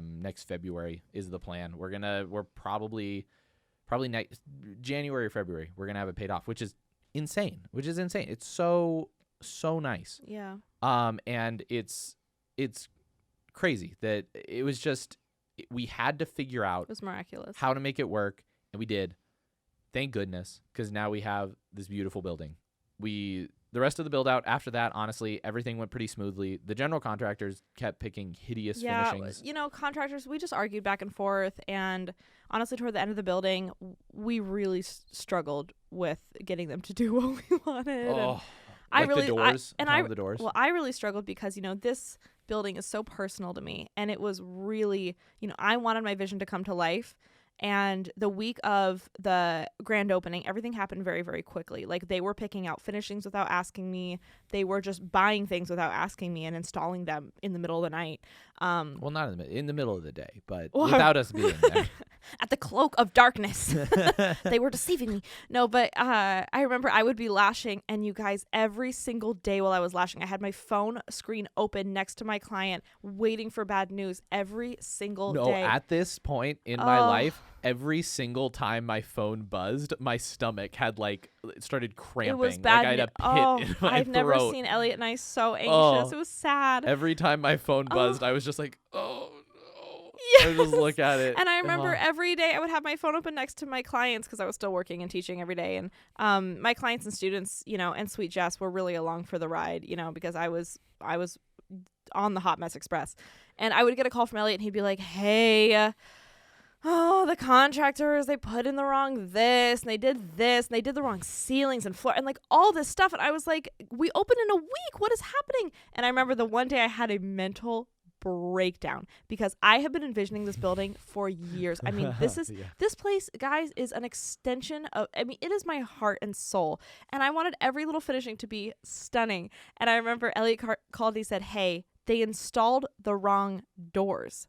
next February is the plan. We're probably January or February we're gonna have it paid off, which is insane. It's so nice. Yeah. And it's crazy that it was just, we had to figure out It was miraculous. how to make it work, and we did. Thank goodness, because now we have this beautiful building. The rest of the build out after that, honestly, everything went pretty smoothly. The general contractors kept picking hideous finishings. Contractors, we just argued back and forth, and honestly, toward the end of the building, we really struggled with getting them to do what we wanted. Oh, I like really, the doors, the doors. Well, I really struggled because, this building is so personal to me, and it was really, I wanted my vision to come to life. And the week of the grand opening, everything happened very, very quickly. Like, they were picking out finishings without asking me. They were just buying things without asking me and installing them in the middle of the night. Well, not in the middle of the day, but without us being there. At the cloak of darkness. They were deceiving me. No, but I remember I would be lashing, and you guys, every single day while I was lashing, I had my phone screen open next to my client, waiting for bad news every single day. No, at this point in my life, every single time my phone buzzed, my stomach had it started cramping. It was bad. Like, I had a pit in my I've throat. never seen Elliot and I so anxious. It was sad. Every time my phone buzzed, I was just like, oh no. Yes. I would just look at it. And I remember every day I would have my phone open next to my clients because I was still working and teaching every day. And my clients and students, and Sweet Jess were really along for the ride, because I was on the Hot Mess Express. And I would get a call from Elliot, and he'd be like, hey, the contractors, they put in the wrong this, and they did this, and they did the wrong ceilings and floor, and all this stuff. And I was like, we opened in a week. What is happening? And I remember the one day I had a mental breakdown because I have been envisioning this building for years. I mean, this place, guys, is an extension of, it is my heart and soul. And I wanted every little finishing to be stunning. And I remember Elliot called, he said, hey, they installed the wrong doors,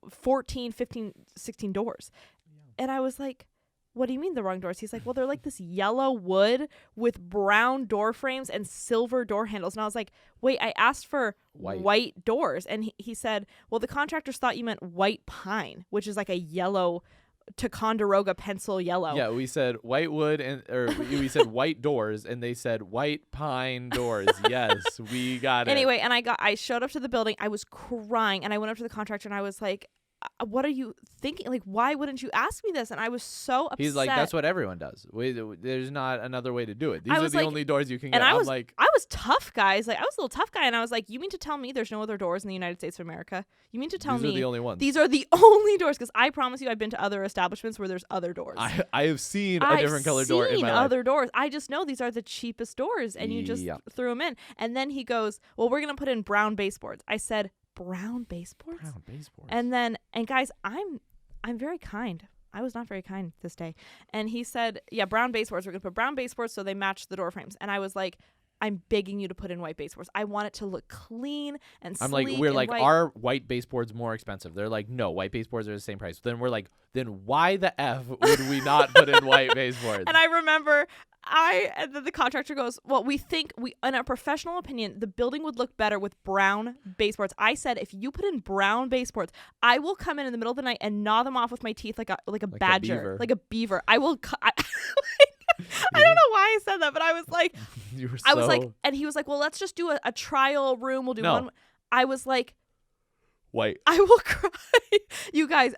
14, 15, 16 doors. Yeah. And I was like, what do you mean the wrong doors? He's like, well, they're like this yellow wood with brown door frames and silver door handles. And I was like, wait, I asked for white doors. And he said, well, the contractors thought you meant white pine, which is like a yellow Ticonderoga pencil yellow. Yeah, we said white wood we said white doors, and they said white pine doors. Yes, we got it. Anyway, and I showed up to the building. I was crying, and I went up to the contractor and I was like, what are you thinking? Like, why wouldn't you ask me this? And I was so upset. He's like, that's what everyone does. There's not another way to do it. These I are was the like- only doors you can get. And I I'm was like, I was tough, guys. Like, I was a little tough guy, and I was like, you mean to tell me there's no other doors in the United States of America? You mean to tell these me are the only ones. these are the only doors? Because I promise you, I've been to other establishments where there's other doors. I have seen a different color door in my life. other doors. I just know these are the cheapest doors, and you just Yep. threw them in. And then he goes, well, we're going to put in brown baseboards. I said, brown baseboards? Brown baseboards. And guys, I'm very kind. I was not very kind this day. And he said, yeah, brown baseboards. We're going to put brown baseboards so they match the door frames. And I was like, I'm begging you to put in white baseboards. I want it to look clean and I'm sleek. like, we're and like, white. are white baseboards more expensive? They're like, no, white baseboards are the same price. Then we're like, then why the F would we not put in white baseboards? And I remember and then the contractor goes, well, we think in our professional opinion, the building would look better with brown baseboards. I said, if you put in brown baseboards, I will come in the middle of the night and gnaw them off with my teeth like a badger, beaver. like a beaver. I will. I don't know why I said that, but I was like, You were I was so- like, and he was like, well, let's just do a trial room. We'll do No. one. I was like, white. I will cry. You guys,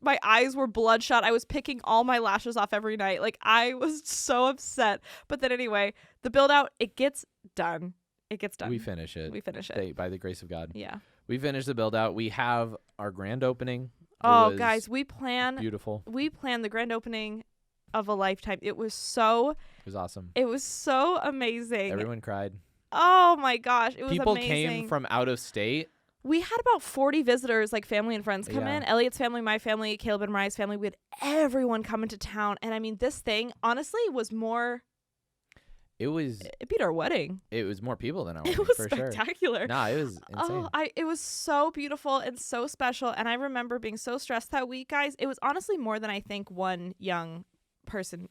my eyes were bloodshot. I was picking all my lashes off every night. Like, I was so upset. But then anyway, the build out, it gets done. It gets done. We finish it. We finish it. By the grace of God. Yeah. We finished the build out. We have our grand opening. It Oh, was guys, we planned beautiful. the grand opening of a lifetime. It was so awesome. amazing. Everyone cried. Oh my gosh, it was People amazing. came from out of state. We had about 40 visitors, like family and friends, come Yeah. in. Elliot's family, my family, Caleb and Mariah's family. We had everyone come into town. And I mean, this thing, honestly, was more... It beat our wedding. It was more people than our It wedding, was for sure. spectacular. No, it was insane. It was so beautiful and so special. And I remember being so stressed that week, guys. It was honestly more than I think one young person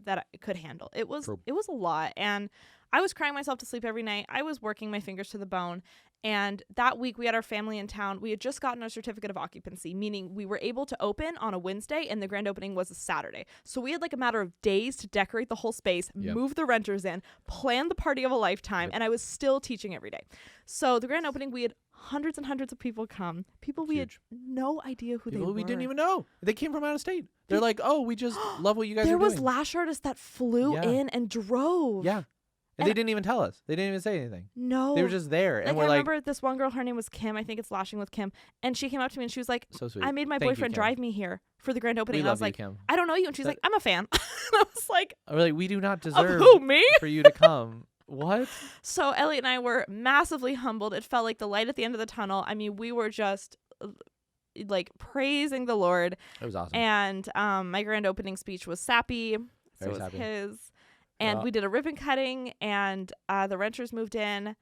that I could handle. It was a lot. And I was crying myself to sleep every night. I was working my fingers to the bone. And that week we had our family in town. We had just gotten our certificate of occupancy, meaning we were able to open on a Wednesday and the grand opening was a Saturday. So we had like a matter of days to decorate the whole space, move the renters in, plan the party of a lifetime. And I was still teaching every day. So the grand opening, we had hundreds and hundreds of people come. People we had no idea who they were. We didn't even know. They came from out of state. They're like, oh, we just love what you guys are doing. There doing. was lash artists that flew in and drove. Yeah. And they didn't even tell us. They didn't even say anything. No. They were just there. And I remember this one girl, her name was Kim. I think it's Lashing with Kim. And she came up to me and she was like, so sweet. I made my Thank you, boyfriend Kim. drive me here for the grand opening. We And I love was you, like, Kim. I don't know you. And she's like, I'm a fan. And I was like, we're like, we do not of deserve who, me? for you to come. What? So Elliot and I were massively humbled. It felt like the light at the end of the tunnel. I mean, we were just like praising the Lord. It was awesome. And my grand opening speech was sappy. So it was his. And we did a ribbon cutting, and the renters moved in,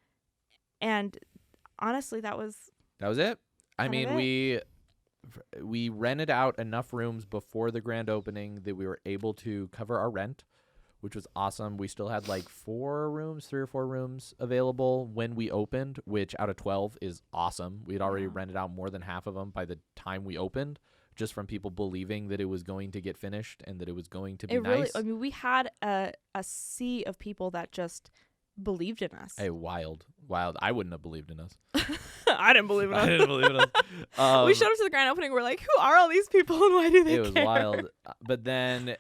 and honestly, that was it. I mean, we rented out enough rooms before the grand opening that we were able to cover our rent, which was awesome. We still had like 3 or 4 rooms available when we opened, which out of 12 is awesome. We had already rented out more than half of them by the time we opened, just from people believing that it was going to get finished and that it was going to be nice. Really, I mean, we had a sea of people that just believed in us. Hey, wild. I wouldn't have believed in us. I didn't believe in us. I didn't believe in us. We showed up to the grand opening. We're like, who are all these people and why do they care? It was wild. But then,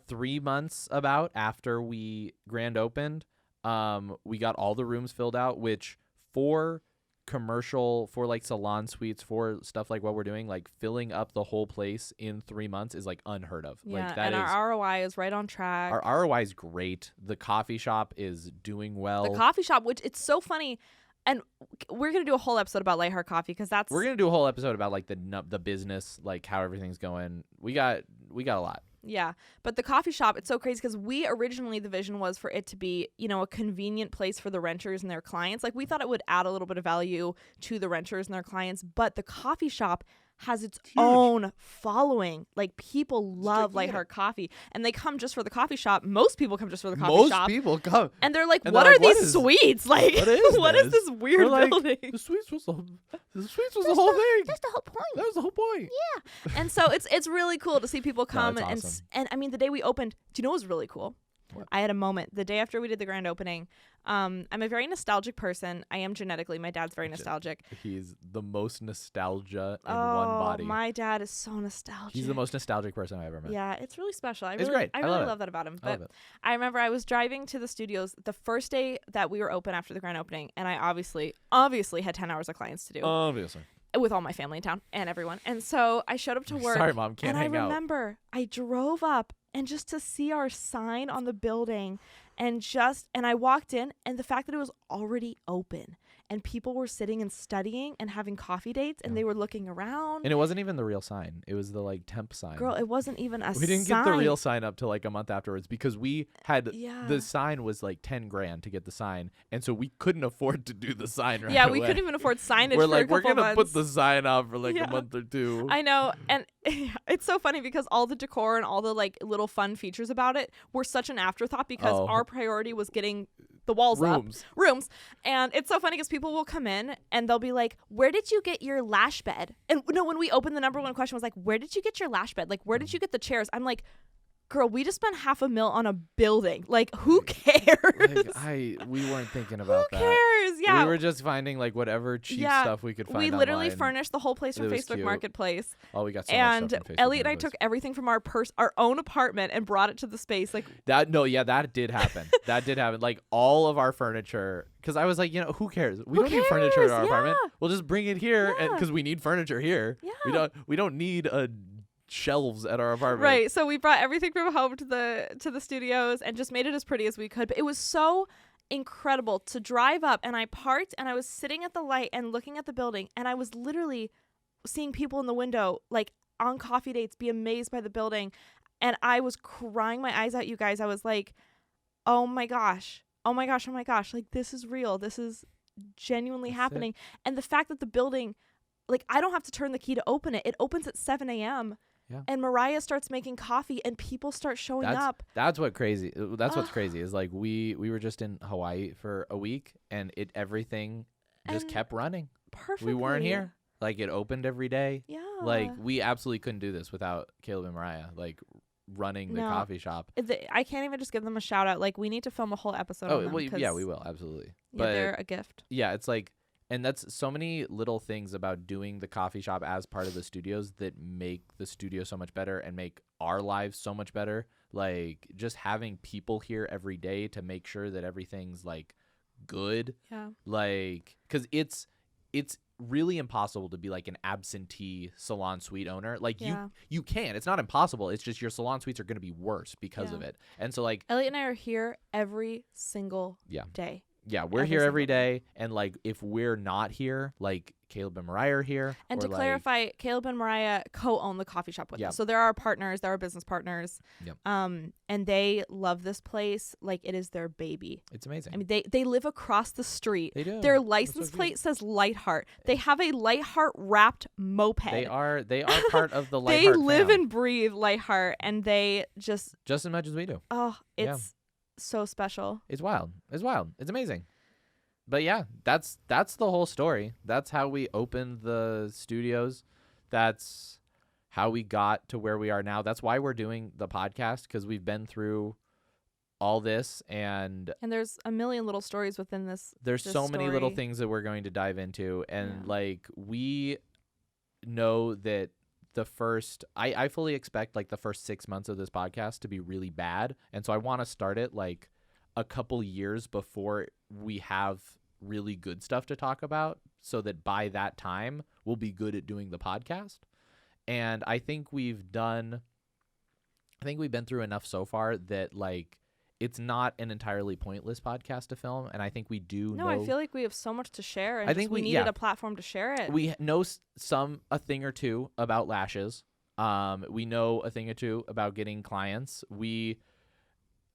3 months about after we grand opened, we got all the rooms filled out, which for commercial, for like salon suites, for stuff like what we're doing, like filling up the whole place in 3 months is like unheard of. Yeah, like that and our ROI is right on track. Our ROI is great. The coffee shop is doing well. The coffee shop, which it's so funny, and we're gonna do a whole episode about Lightheart Coffee because we're gonna do a whole episode about like the business, like how everything's going. We got a lot. Yeah, but the coffee shop, it's so crazy because the vision was for it to be, a convenient place for the renters and their clients. Like, we thought it would add a little bit of value to the renters and their clients, but the coffee shop has its own following. Like, people love Lightheart Coffee, and they come just for the coffee shop. Most people come just for the coffee shop. Most people come. And they're like, and what they're are like, these suites? Like, what is this weird building? The suites was the whole thing. That's the whole point. That was the whole point. Yeah. And so it's really cool to see people come. It's awesome. And I mean, the day we opened, do you know what was really cool? What? I had a moment the day after we did the grand opening. I'm a very nostalgic person. I am genetically. My dad's very nostalgic. He's the most nostalgia in Oh, one body. my dad is so nostalgic. He's the most nostalgic person I've ever met. Yeah, it's really special. It's great. I I really love it. love that about him. I love But it. I remember I was driving to the studios the first day that we were open after the grand opening, and I obviously had 10 hours of clients to do. Obviously. With all my family in town and everyone. And so I showed up to work. Sorry, Mom, can't and hang I out. remember I drove up and just to see our sign on the building and I walked in, and the fact that it was already open and people were sitting and studying and having coffee dates and they were looking around. And it wasn't even the real sign. It was the like temp sign. Girl, it wasn't even a sign. We didn't get the real sign up till like a month afterwards because we had Yeah. the sign was like $10,000 to get the sign, and so we couldn't afford to do the sign right Yeah, away. we couldn't even afford signage We're for like, a we're couple gonna months. put the sign up for like Yeah. a month or two. I know, and it's so funny because all the decor and all the like little fun features about it were such an afterthought because our priority was getting the walls rooms. And it's so funny because people will come in and they'll be like, where did you get your lash bed? And no, when we opened, the number one question was like, where did you get your lash bed? Like, where did you get the chairs? I'm like, girl, we just spent $500,000 on a building. Like, who cares? Like, we weren't thinking about Who that. cares? Yeah. We were just finding like whatever cheap stuff we could find. We literally online. furnished the whole place for It was Facebook cute. Marketplace. Oh, we got so much And stuff from Facebook Elliot and I Marketplace. took everything from our own apartment and brought it to the space. Like, that. No, yeah, that did happen. That did happen. Like all of our furniture, because I was like, who cares? We don't need furniture in our apartment. We'll just bring it here, and because we need furniture here. Yeah. We don't need shelves at our apartment. Right. So we brought everything from home to the studios and just made it as pretty as we could. But it was so incredible to drive up, and I parked and I was sitting at the light and looking at the building, and I was literally seeing people in the window like on coffee dates be amazed by the building, and I was crying my eyes out, you guys. I was like, oh my gosh, like this is real, this is genuinely happening. And the fact that the building, like, I don't have to turn the key to open it opens at 7 a.m. Yeah. And Mariah starts making coffee and people start showing up. That's what's crazy is like we were just in Hawaii for a week, and everything just kept running. Perfectly. We weren't here. Like, it opened every day. Yeah. Like, we absolutely couldn't do this without Caleb and Mariah, like, running the coffee shop. I can't even just give them a shout out. Like, we need to film a whole episode on them. Well, yeah, we will. Absolutely. Yeah, But they're a gift. yeah, it's like, and that's so many little things about doing the coffee shop as part of the studios that make the studio so much better and make our lives so much better. Like, just having people here every day to make sure that everything's like good. Yeah. Like, because it's really impossible to be like an absentee salon suite owner. Like, you can. It's not impossible. It's just your salon suites are going to be worse because of it. And so, like, Elliot and I are here every single day. Yeah, we're here every day, and like if we're not here, like Caleb and Mariah are here. And to clarify, Caleb and Mariah co-own the coffee shop with us. So they're our partners, they're our business partners. Yep. And they love this place like it is their baby. It's amazing. I mean, they live across the street. They do. Their license plate says Lightheart. They have a Lightheart wrapped moped. They are part of the Lightheart They live fam. and breathe Lightheart, and they just as much as we do. Oh, it's so special. It's wild. It's amazing. But yeah, that's the whole story. That's how we opened the studios. That's how we got to where we are now. That's why we're doing the podcast, because we've been through all this, and there's a million little stories within this. There's so many little things that we're going to dive into, and like, we know that I fully expect like the first 6 months of this podcast to be really bad, and so I want to start it like a couple years before we have really good stuff to talk about, so that by that time we'll be good at doing the podcast. And I think we've been through enough so far that like it's not an entirely pointless podcast to film, and I think we do know. I feel like we have so much to share, and I think we needed a platform to share it. We know a thing or two about lashes. We know a thing or two about getting clients.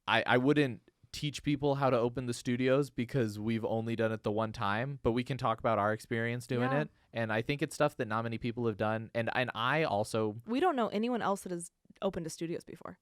I wouldn't teach people how to open the studios because we've only done it the one time, but we can talk about our experience doing it. And I think it's stuff that not many people have done. And I also, we don't know anyone else that has opened a studios before.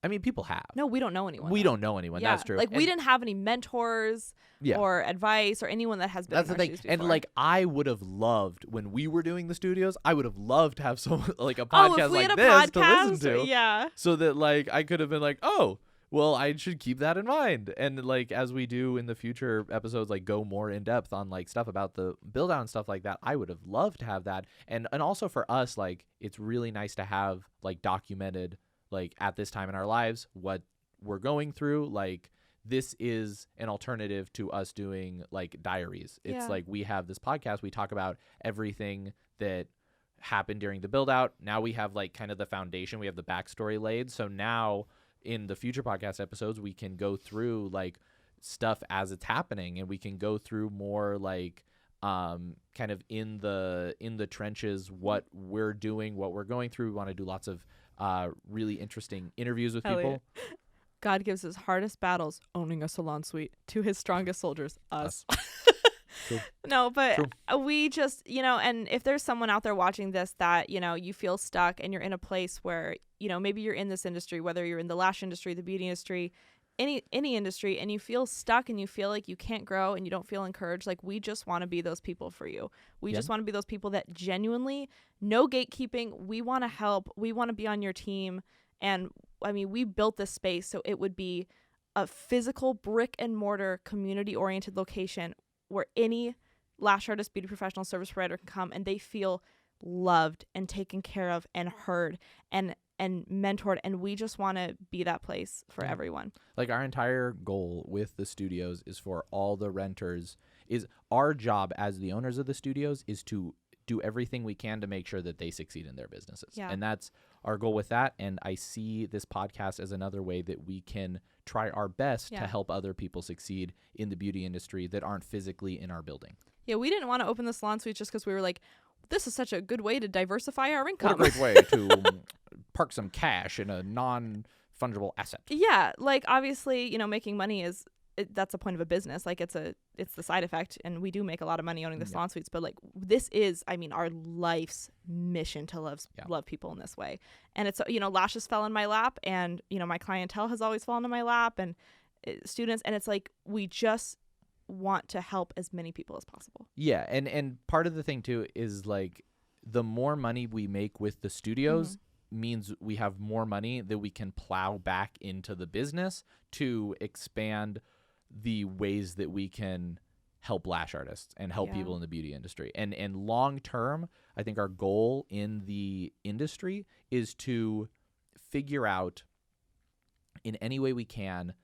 I mean, people have. No, we don't know anyone. We don't know anyone. Yeah. That's true. Like, we didn't have any mentors or advice or anyone that has been. That's the thing. And like, I would have loved, when we were doing the studios, I would have loved to have some like a podcast if we like had a this podcast, to listen to. Yeah. So that like I could have been like, oh, Well, I should keep that in mind. And like as we do in the future episodes, like go more in depth on like stuff about the build out and stuff like that, I would have loved to have that. And also for us, like it's really nice to have like documented like at this time in our lives what we're going through. Like this is an alternative to us doing like diaries. It's like we have this podcast, we talk about everything that happened during the build out. Now we have like kind of the foundation, we have the backstory laid. So now in the future podcast episodes, we can go through like stuff as it's happening, and we can go through more like kind of in the trenches, what we're doing, what we're going through. We want to do lots of really interesting interviews with people. God gives his hardest battles owning a salon suite to his strongest soldiers, us. No, but we just, and if there's someone out there watching this that, you feel stuck and you're in a place where, maybe you're in this industry, whether you're in the lash industry, the beauty industry, any industry, and you feel stuck and you feel like you can't grow and you don't feel encouraged, like we just want to be those people for you. We just want to be those people that genuinely, no gatekeeping, we want to help, we want to be on your team. And I mean, we built this space so it would be a physical brick and mortar community oriented location where any lash artist, beauty professional, service provider can come and they feel loved and taken care of and heard and mentored. And we just want to be that place for everyone. Like our entire goal with the studios is for all the renters, is our job as the owners of the studios is to do everything we can to make sure that they succeed in their businesses. Yeah. And that's our goal with that. And I see this podcast as another way that we can try our best to help other people succeed in the beauty industry that aren't physically in our building. Yeah, we didn't want to open the salon suite just because we were like, this is such a good way to diversify our income. What a great way to park some cash in a non-fungible asset. Yeah, like obviously, making money is that's a point of a business. Like it's the side effect, and we do make a lot of money owning the salon suites. But like this is, I mean, our life's mission to love people in this way. And it's lashes fell in my lap, and my clientele has always fallen in my lap, and students, and it's like we just want to help as many people as possible. Yeah, and part of the thing too is like the more money we make with the studios means we have more money that we can plow back into the business to expand the ways that we can help lash artists and help people in the beauty industry. And long term, I think our goal in the industry is to figure out in any way we can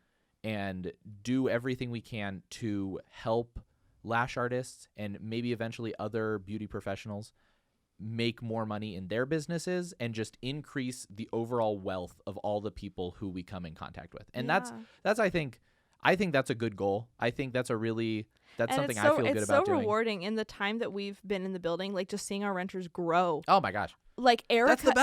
and do everything we can to help lash artists and maybe eventually other beauty professionals make more money in their businesses and just increase the overall wealth of all the people who we come in contact with. And that's I think that's a good goal. I think that's something I feel good about doing. It's so rewarding in the time that we've been in the building, like just seeing our renters grow. Oh my gosh. Like Erica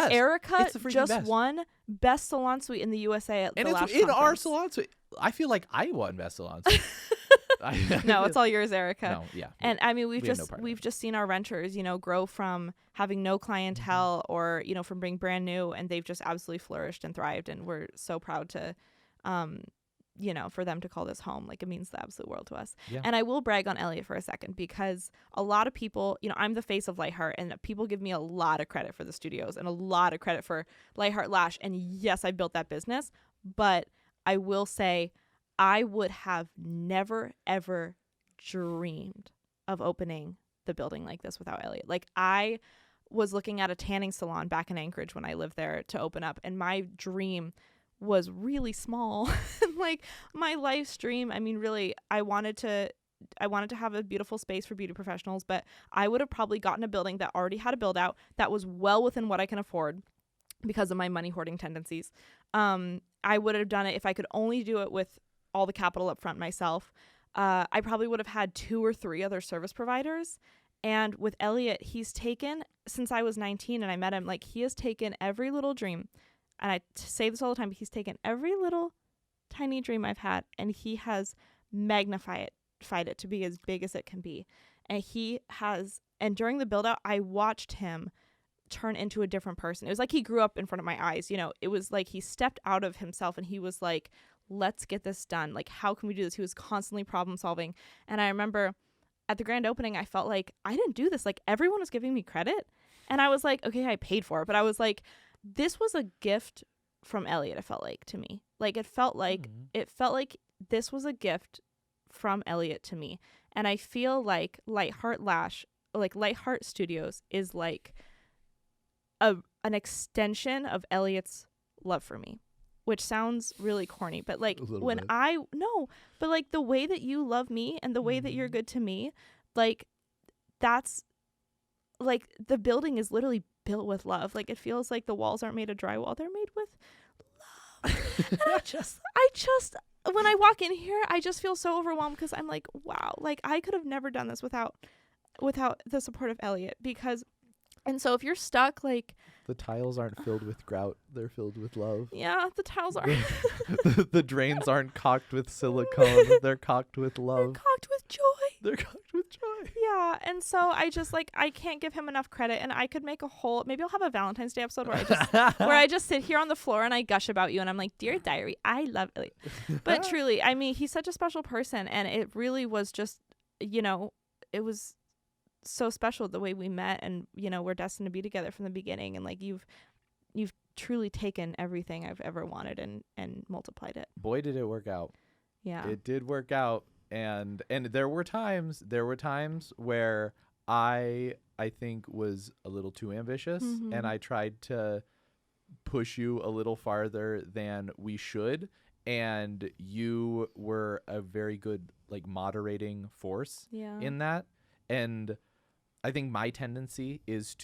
just best. won best salon suite in the USA at the Lash Conference. And it's in our salon suite. I feel like I won best salon suite. No, it's all yours, Erica. No, yeah. And I mean, we've just seen our renters, grow from having no clientele or, from being brand new, and they've just absolutely flourished and thrived. And we're so proud to, for them to call this home. Like it means the absolute world to us. Yeah. And I will brag on Elliot for a second because a lot of people, I'm the face of Lightheart, and people give me a lot of credit for the studios and a lot of credit for Lightheart Lash. And yes, I built that business, but I will say I would have never, ever dreamed of opening the building like this without Elliot. Like I was looking at a tanning salon back in Anchorage when I lived there to open up, and my dream was really small. Like my life's dream, I mean, really, I wanted to have a beautiful space for beauty professionals, but I would have probably gotten a building that already had a build out that was well within what I can afford because of my money hoarding tendencies. I would have done it if I could only do it with all the capital up front myself. I probably would have had 2 or 3 other service providers. And with Elliot, he's taken, since I was 19 and I met him, like he has taken every little dream. And I say this all the time, but he's taken every little tiny dream I've had and he has magnified it to be as big as it can be. And during the build out, I watched him turn into a different person. It was like he grew up in front of my eyes. It was like he stepped out of himself and he was like, let's get this done. Like, how can we do this? He was constantly problem solving. And I remember at the grand opening, I felt like I didn't do this. Like everyone was giving me credit. And I was like, okay, I paid for it. But I was like, this was a gift from Elliot, it felt like to me. Like it felt like this was a gift from Elliot to me. And I feel like Lightheart Studios is like an extension of Elliot's love for me, which sounds really corny, but like when bit. but like the way that you love me and the way that you're good to me, like that's like the building is literally built with love. Like it feels like the walls aren't made of drywall, they're made with love. And I just when I walk in here, I just feel so overwhelmed because I'm like, wow, like I could have never done this without the support of Elliot. And so if you're stuck, like the tiles aren't filled with grout, they're filled with love. Yeah, the tiles are. The drains aren't caulked with silicone, they're caulked with love. They're caulked with joy. They're caulked with joy. Yeah, and so I just like I can't give him enough credit, and I could make maybe I'll have a Valentine's Day episode where I just sit here on the floor and I gush about you, and I'm like, dear diary, I love Elliot. But truly, I mean, he's such a special person, and it really was just, it was so special the way we met, and we're destined to be together from the beginning, and like you've truly taken everything I've ever wanted and multiplied it. Boy, did it work out. Yeah, it did work out. And there were times where I think was a little too ambitious, and I tried to push you a little farther than we should, and you were a very good like moderating force in that. And I think my tendency is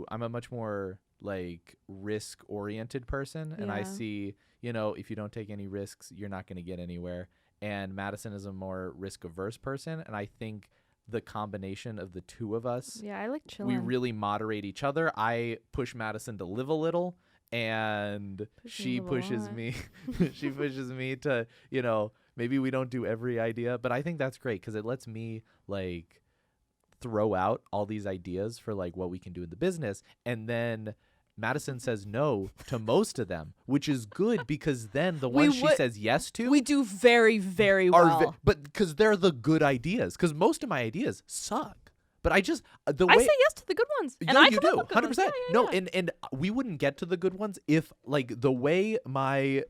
I'm a much more like risk oriented person, and I see, if you don't take any risks, you're not going to get anywhere. And Madison is a more risk averse person, and I think the combination of the two of us, I like chilling. We really moderate each other. I push Madison to live a little, and she pushes me. She pushes me to, maybe we don't do every idea, but I think that's great because it lets me like throw out all these ideas for like what we can do in the business, and then Madison says no to most of them, which is good because then the ones she says yes to, we do very, very well. But because they're the good ideas, because most of my ideas suck. But I just I say yes to the good ones, and I you come do up with good 100%. ones. No, and we wouldn't get to the good ones if like the way my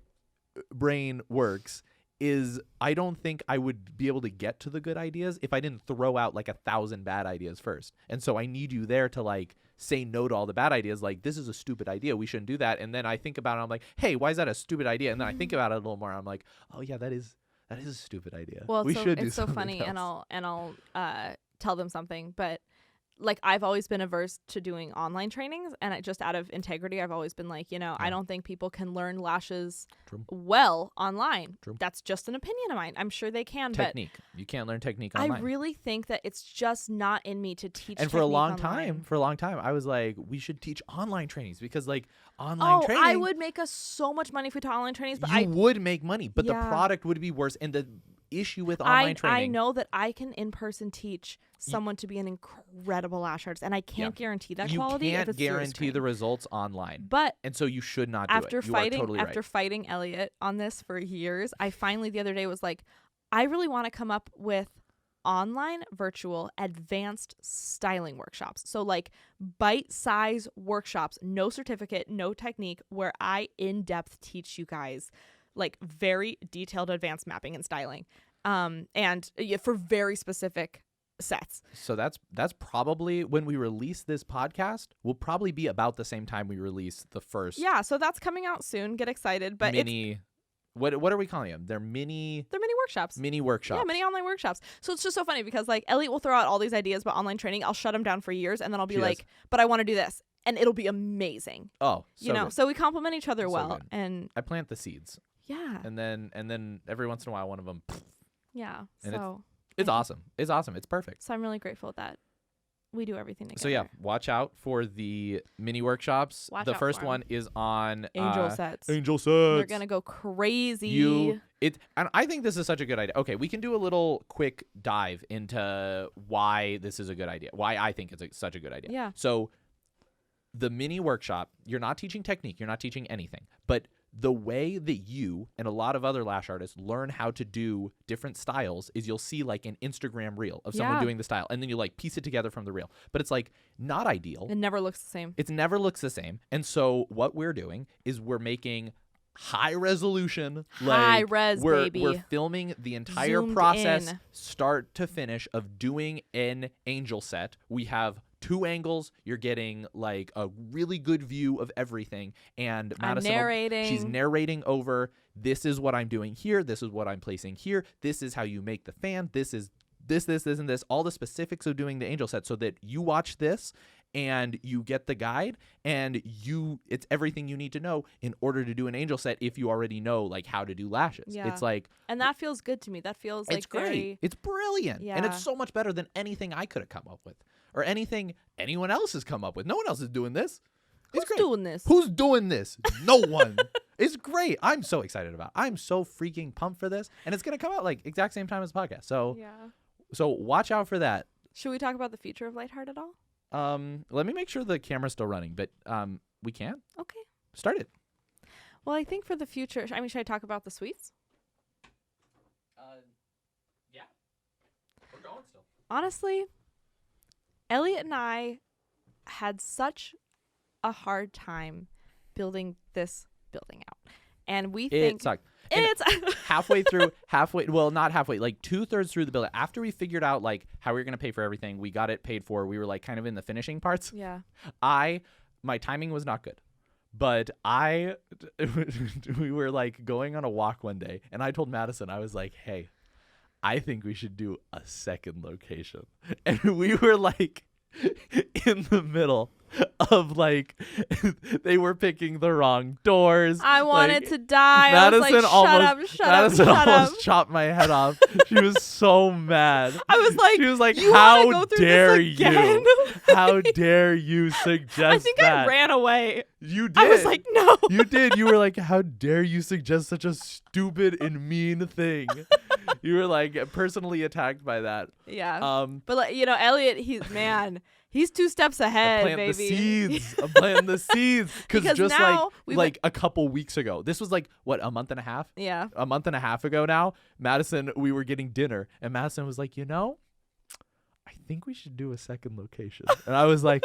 brain works is I don't think I would be able to get to the good ideas if I didn't throw out like 1,000 bad ideas first. And so I need you there to like say no to all the bad ideas. Like, this is a stupid idea, we shouldn't do that. And then I think about it, I'm like, hey, why is that a stupid idea? And then I think about it a little more. I'm like, oh yeah, that is a stupid idea. Well, we should do it's so funny, else. and I'll tell them something, but like I've always been averse to doing online trainings, and just out of integrity, I've always been like, I don't think people can learn lashes well online. That's just an opinion of mine. I'm sure they can, technique. But you can't learn technique online. I really think that it's just not in me to teach. And for a long time, I was like, we should teach online trainings because like online training. I would make us so much money if we taught online trainings, but you would make money, but the product would be worse. And the issue with online training, I know that I can in person teach someone to be an incredible lash artist, and I can't guarantee that quality. You can't guarantee the results online, and so you should not do after it. After fighting Elliot on this for years, I finally the other day was like, I really want to come up with online virtual advanced styling workshops. So like bite-size workshops, no certificate, no technique, where I in-depth teach you guys like very detailed advanced mapping and styling, and for very specific sets. So that's probably when we release this podcast will probably be about the same time we release the first. Yeah, so that's coming out soon. Get excited. But mini, what are we calling them? They're mini workshops. Mini workshops. Yeah, mini online workshops. So it's just so funny because like Elliot will throw out all these ideas about online training. I'll shut them down for years, and then I'll be like, but I want to do this, and it'll be amazing. Oh, so good. So we complement each other well, good. and I plant the seeds. Yeah. And then every once in a while, one of them. Yeah. And it's awesome. It's awesome. It's perfect. So I'm really grateful that we do everything together. So yeah, watch out for the mini workshops. The first one is on Angel Sets. Angel Sets. They're gonna go crazy. And I think this is such a good idea. Okay, we can do a little quick dive into why this is a good idea. Why I think it's such a good idea. Yeah. So the mini workshop, you're not teaching technique, you're not teaching anything, but the way that you and a lot of other lash artists learn how to do different styles is you'll see like an Instagram reel of someone doing the style, and then you like piece it together from the reel. But it's like not ideal. It never looks the same. It never looks the same. And so what we're doing is we're making high resolution. High Like, res, we're baby. filming the entire Zoomed process, in. start to finish, of doing an angel set. We have 2 angles. You're getting like a really good view of everything. And Madison, narrating. she's narrating over, this is what I'm doing here. This is what I'm placing here. This is how you make the fan. This is this, and this. All the specifics of doing the angel set, so that you watch this and you get the guide, and it's everything you need to know in order to do an angel set if you already know like how to do lashes. Yeah. It's like, And that feels good to me. That feels like it's great. very... It's brilliant. And it's Yeah. so much better than anything I could have come up with or anything anyone else has come up with. No one else is doing this. It's Who's great. doing this? Who's doing this? No one. It's great. I'm so excited about it. I'm so freaking pumped for this. And it's going to come out like exact same time as the podcast. So Yeah. so watch out for that. Should we talk about the future of Lightheart at all? Let me make sure the camera's still running, but we can. Okay. Start it. Well, I think for the future, I mean, should I talk about the sweets? Yeah. We're going still. Honestly, Elliot and I had such a hard time building this building out. And we think It sucked. And it's well, not halfway, like 2/3 through the build, after we figured out like how we were going to pay for everything, we got it paid for. We were like kind of in the finishing parts. Yeah. My timing was not good, but we were like going on a walk one day, and I told Madison, I was like, hey, I think we should do a second location. And we were like in the middle of like, they were picking the wrong doors. I wanted Like, to die. Madison I was like, almost shut up. chopped my head off. She was so mad. I was like, she was like, you wanna how go through dare this again? you? How dare you suggest I think that? I ran away. You did. I was like, no. You did. You were like, how dare you suggest such a stupid and mean thing? You were like personally attacked by that. Yeah. But like, Elliot, he's 2 steps ahead, I'm planting baby. the seeds. I'm planting the seeds. Because just now like a couple weeks ago, this was like, what, a month and a half? Yeah. A month and a half ago now, Madison, we were getting dinner, and Madison was like, I think we should do a second location. And I was like,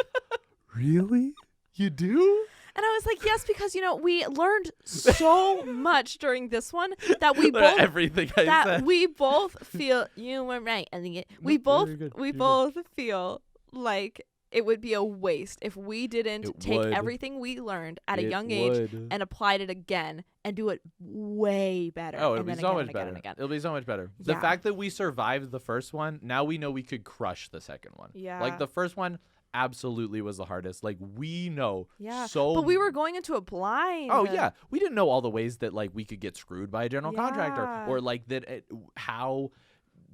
really? You do? And I was like, yes, because we learned so much during this one that we both everything I said. we both feel you were right. I think we both feel like it would be a waste if we didn't take everything we learned at a young age and applied it again and do it way better. Oh, it'll be so much again better. It'll be so much better. The Yeah. fact that we survived the first one, now we know we could crush the second one. Yeah. Like the first one absolutely was the hardest. Like we know Yeah. so But we were going into a blind. Oh yeah, we didn't know all the ways that like we could get screwed by a general contractor, Yeah. or like that how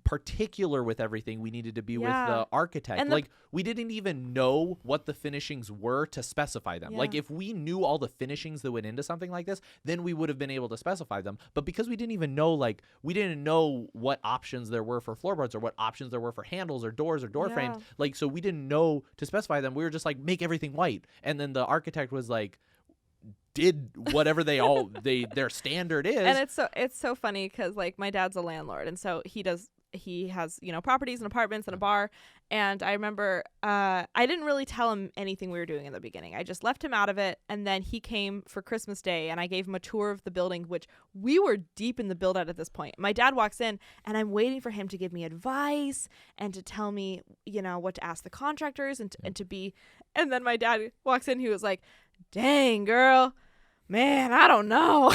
particular with everything we needed to be with Yeah. the architect. And like we didn't even know what the finishings were to specify them. Yeah. Like if we knew all the finishings that went into something like this, then we would have been able to specify them. But because we didn't even know, like we didn't know what options there were for floorboards or what options there were for handles or doors or door frames. Like so we didn't know to specify them. We were just like, make everything white. And then the architect was like, did whatever their standard is. And it's so funny because like my dad's a landlord, and so he has properties and apartments and a bar. And I remember I didn't really tell him anything we were doing in the beginning. I just left him out of it, and then he came for Christmas Day and I gave him a tour of the building, which we were deep in the build out at this point. My dad walks in and I'm waiting for him to give me advice and to tell me what to ask the contractors and then my dad walks in. He was like, dang girl, man, I don't know.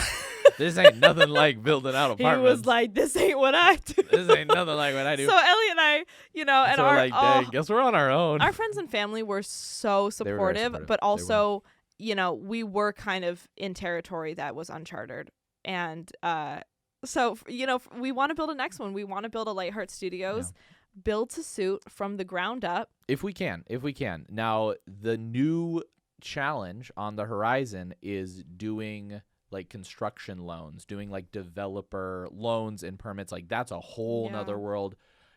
This ain't nothing like building out apartments. He was like, this ain't what I do. This ain't nothing like what I do. So Elliot and I, and so our like, dang, guess we're on our own. Our friends and family were so They were very supportive, but also, we were kind of in territory that was uncharted. And so, we want to build a next one. We want to build a Lightheart Studios, build to suit from the ground up. If we can. Now, the new challenge on the horizon is doing like construction loans, doing like developer loans and permits. Like that's a whole nother world.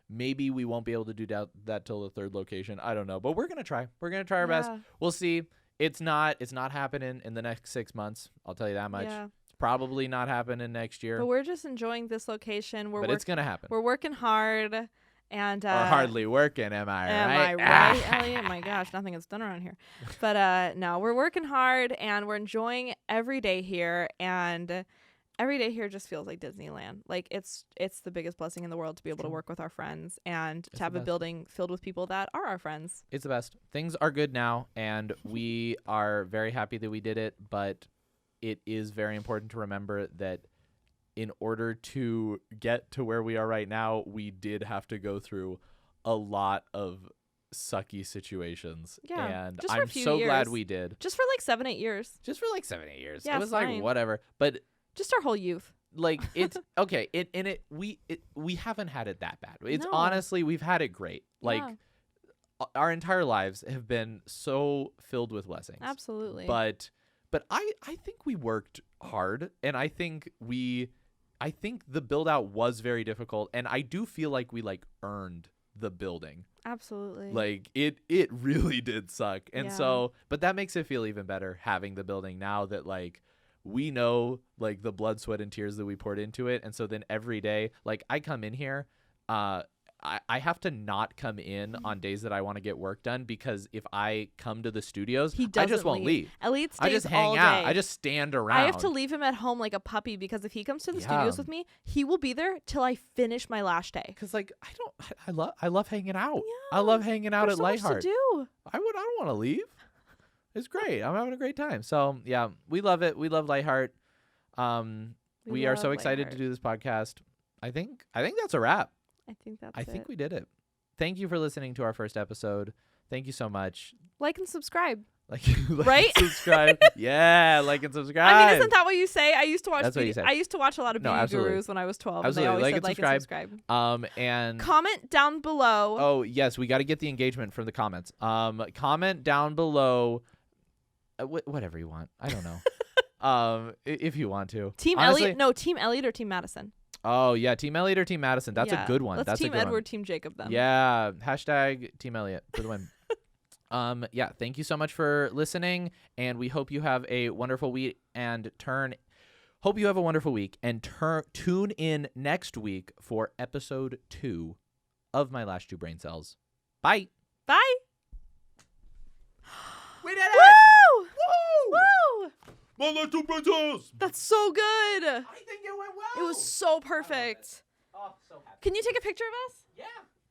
Maybe we won't be able to do that till the third location. I don't know, but we're gonna try. We're gonna try our best. We'll see. It's not happening in the next 6 months. I'll tell you that much. Yeah. It's probably not happening next year. But we're just enjoying this location. But it's gonna happen. We're working hard. And or hardly working, am I am right? I right, Elliot? My gosh, nothing gets done around here. But no, we're working hard and we're enjoying every day here. And every day here just feels like Disneyland. Like it's the biggest blessing in the world to be able to work with our friends and It's to have the a best. building filled with people that are our friends. It's the best. Things are good now, and we are very happy that we did it, but it is very important to remember that in order to get to where we are right now, we did have to go through a lot of sucky situations. Yeah, And just for I'm a few so glad years. we did. Just for like 7-8 years. Just for like 7-8 years. Yeah, It was fine. like whatever. But Just our whole youth. like it's okay. We haven't had it that bad. It's No. honestly, we've had it great. Like Yeah. our entire lives have been so filled with blessings. Absolutely. But I think we worked hard, and I think the build out was very difficult, and I do feel like we like earned the building. Absolutely. Like it really did suck. And Yeah. so, but that makes it feel even better having the building now that like we know like the blood, sweat, and tears that we poured into it. And so then every day, like I come in here, I have to not come in on days that I want to get work done, because if I come to the studios, He I doesn't just won't leave. Elliot stays I just hang all out. day. I just stand around. I have to leave him at home like a puppy, because if he comes to the studios Yeah. with me, he will be there till I finish my lash day. Because like I love hanging out. Yeah, I love hanging out There's at so much to Lightheart. do. I don't want to leave. It's great. I'm having a great time. So yeah, we love it. We love Lightheart. We are so love excited to Lightheart. do this podcast. I think that's a wrap. I think that's I think it. we did it. Thank you for listening to our first episode. Thank you so much. Like and subscribe. Like Right? and subscribe. Yeah, like and subscribe. I mean, isn't that what you say? I used to watch. That's what you say. I used to watch a lot of No, Beauty absolutely. Gurus when I was 12. Absolutely. And they always Like said and like and subscribe. And Comment down below. oh yes, we got to get the engagement from the comments. Comment down below. Whatever you want. I don't know. If you want to. Team Honestly, Elliot? No, Team Elliot or Team Madison? Oh yeah, Team Elliot or Team Madison. That's Yeah. a good one. Let's That's Team a good Edward, one. Team Jacob then. Yeah. Hashtag Team Elliot for the win. Yeah. Thank you so much for listening, and we hope you have a wonderful week. Hope you have a wonderful week, and tune in next week for episode 2 of My Lash Two Braincells. Bye. Bye. We did it. Woo! Woo! Woo! My Lash Two Braincells. That's so good. I think it went well. It was so perfect. Oh, so happy. Can you take a picture of us? Yeah.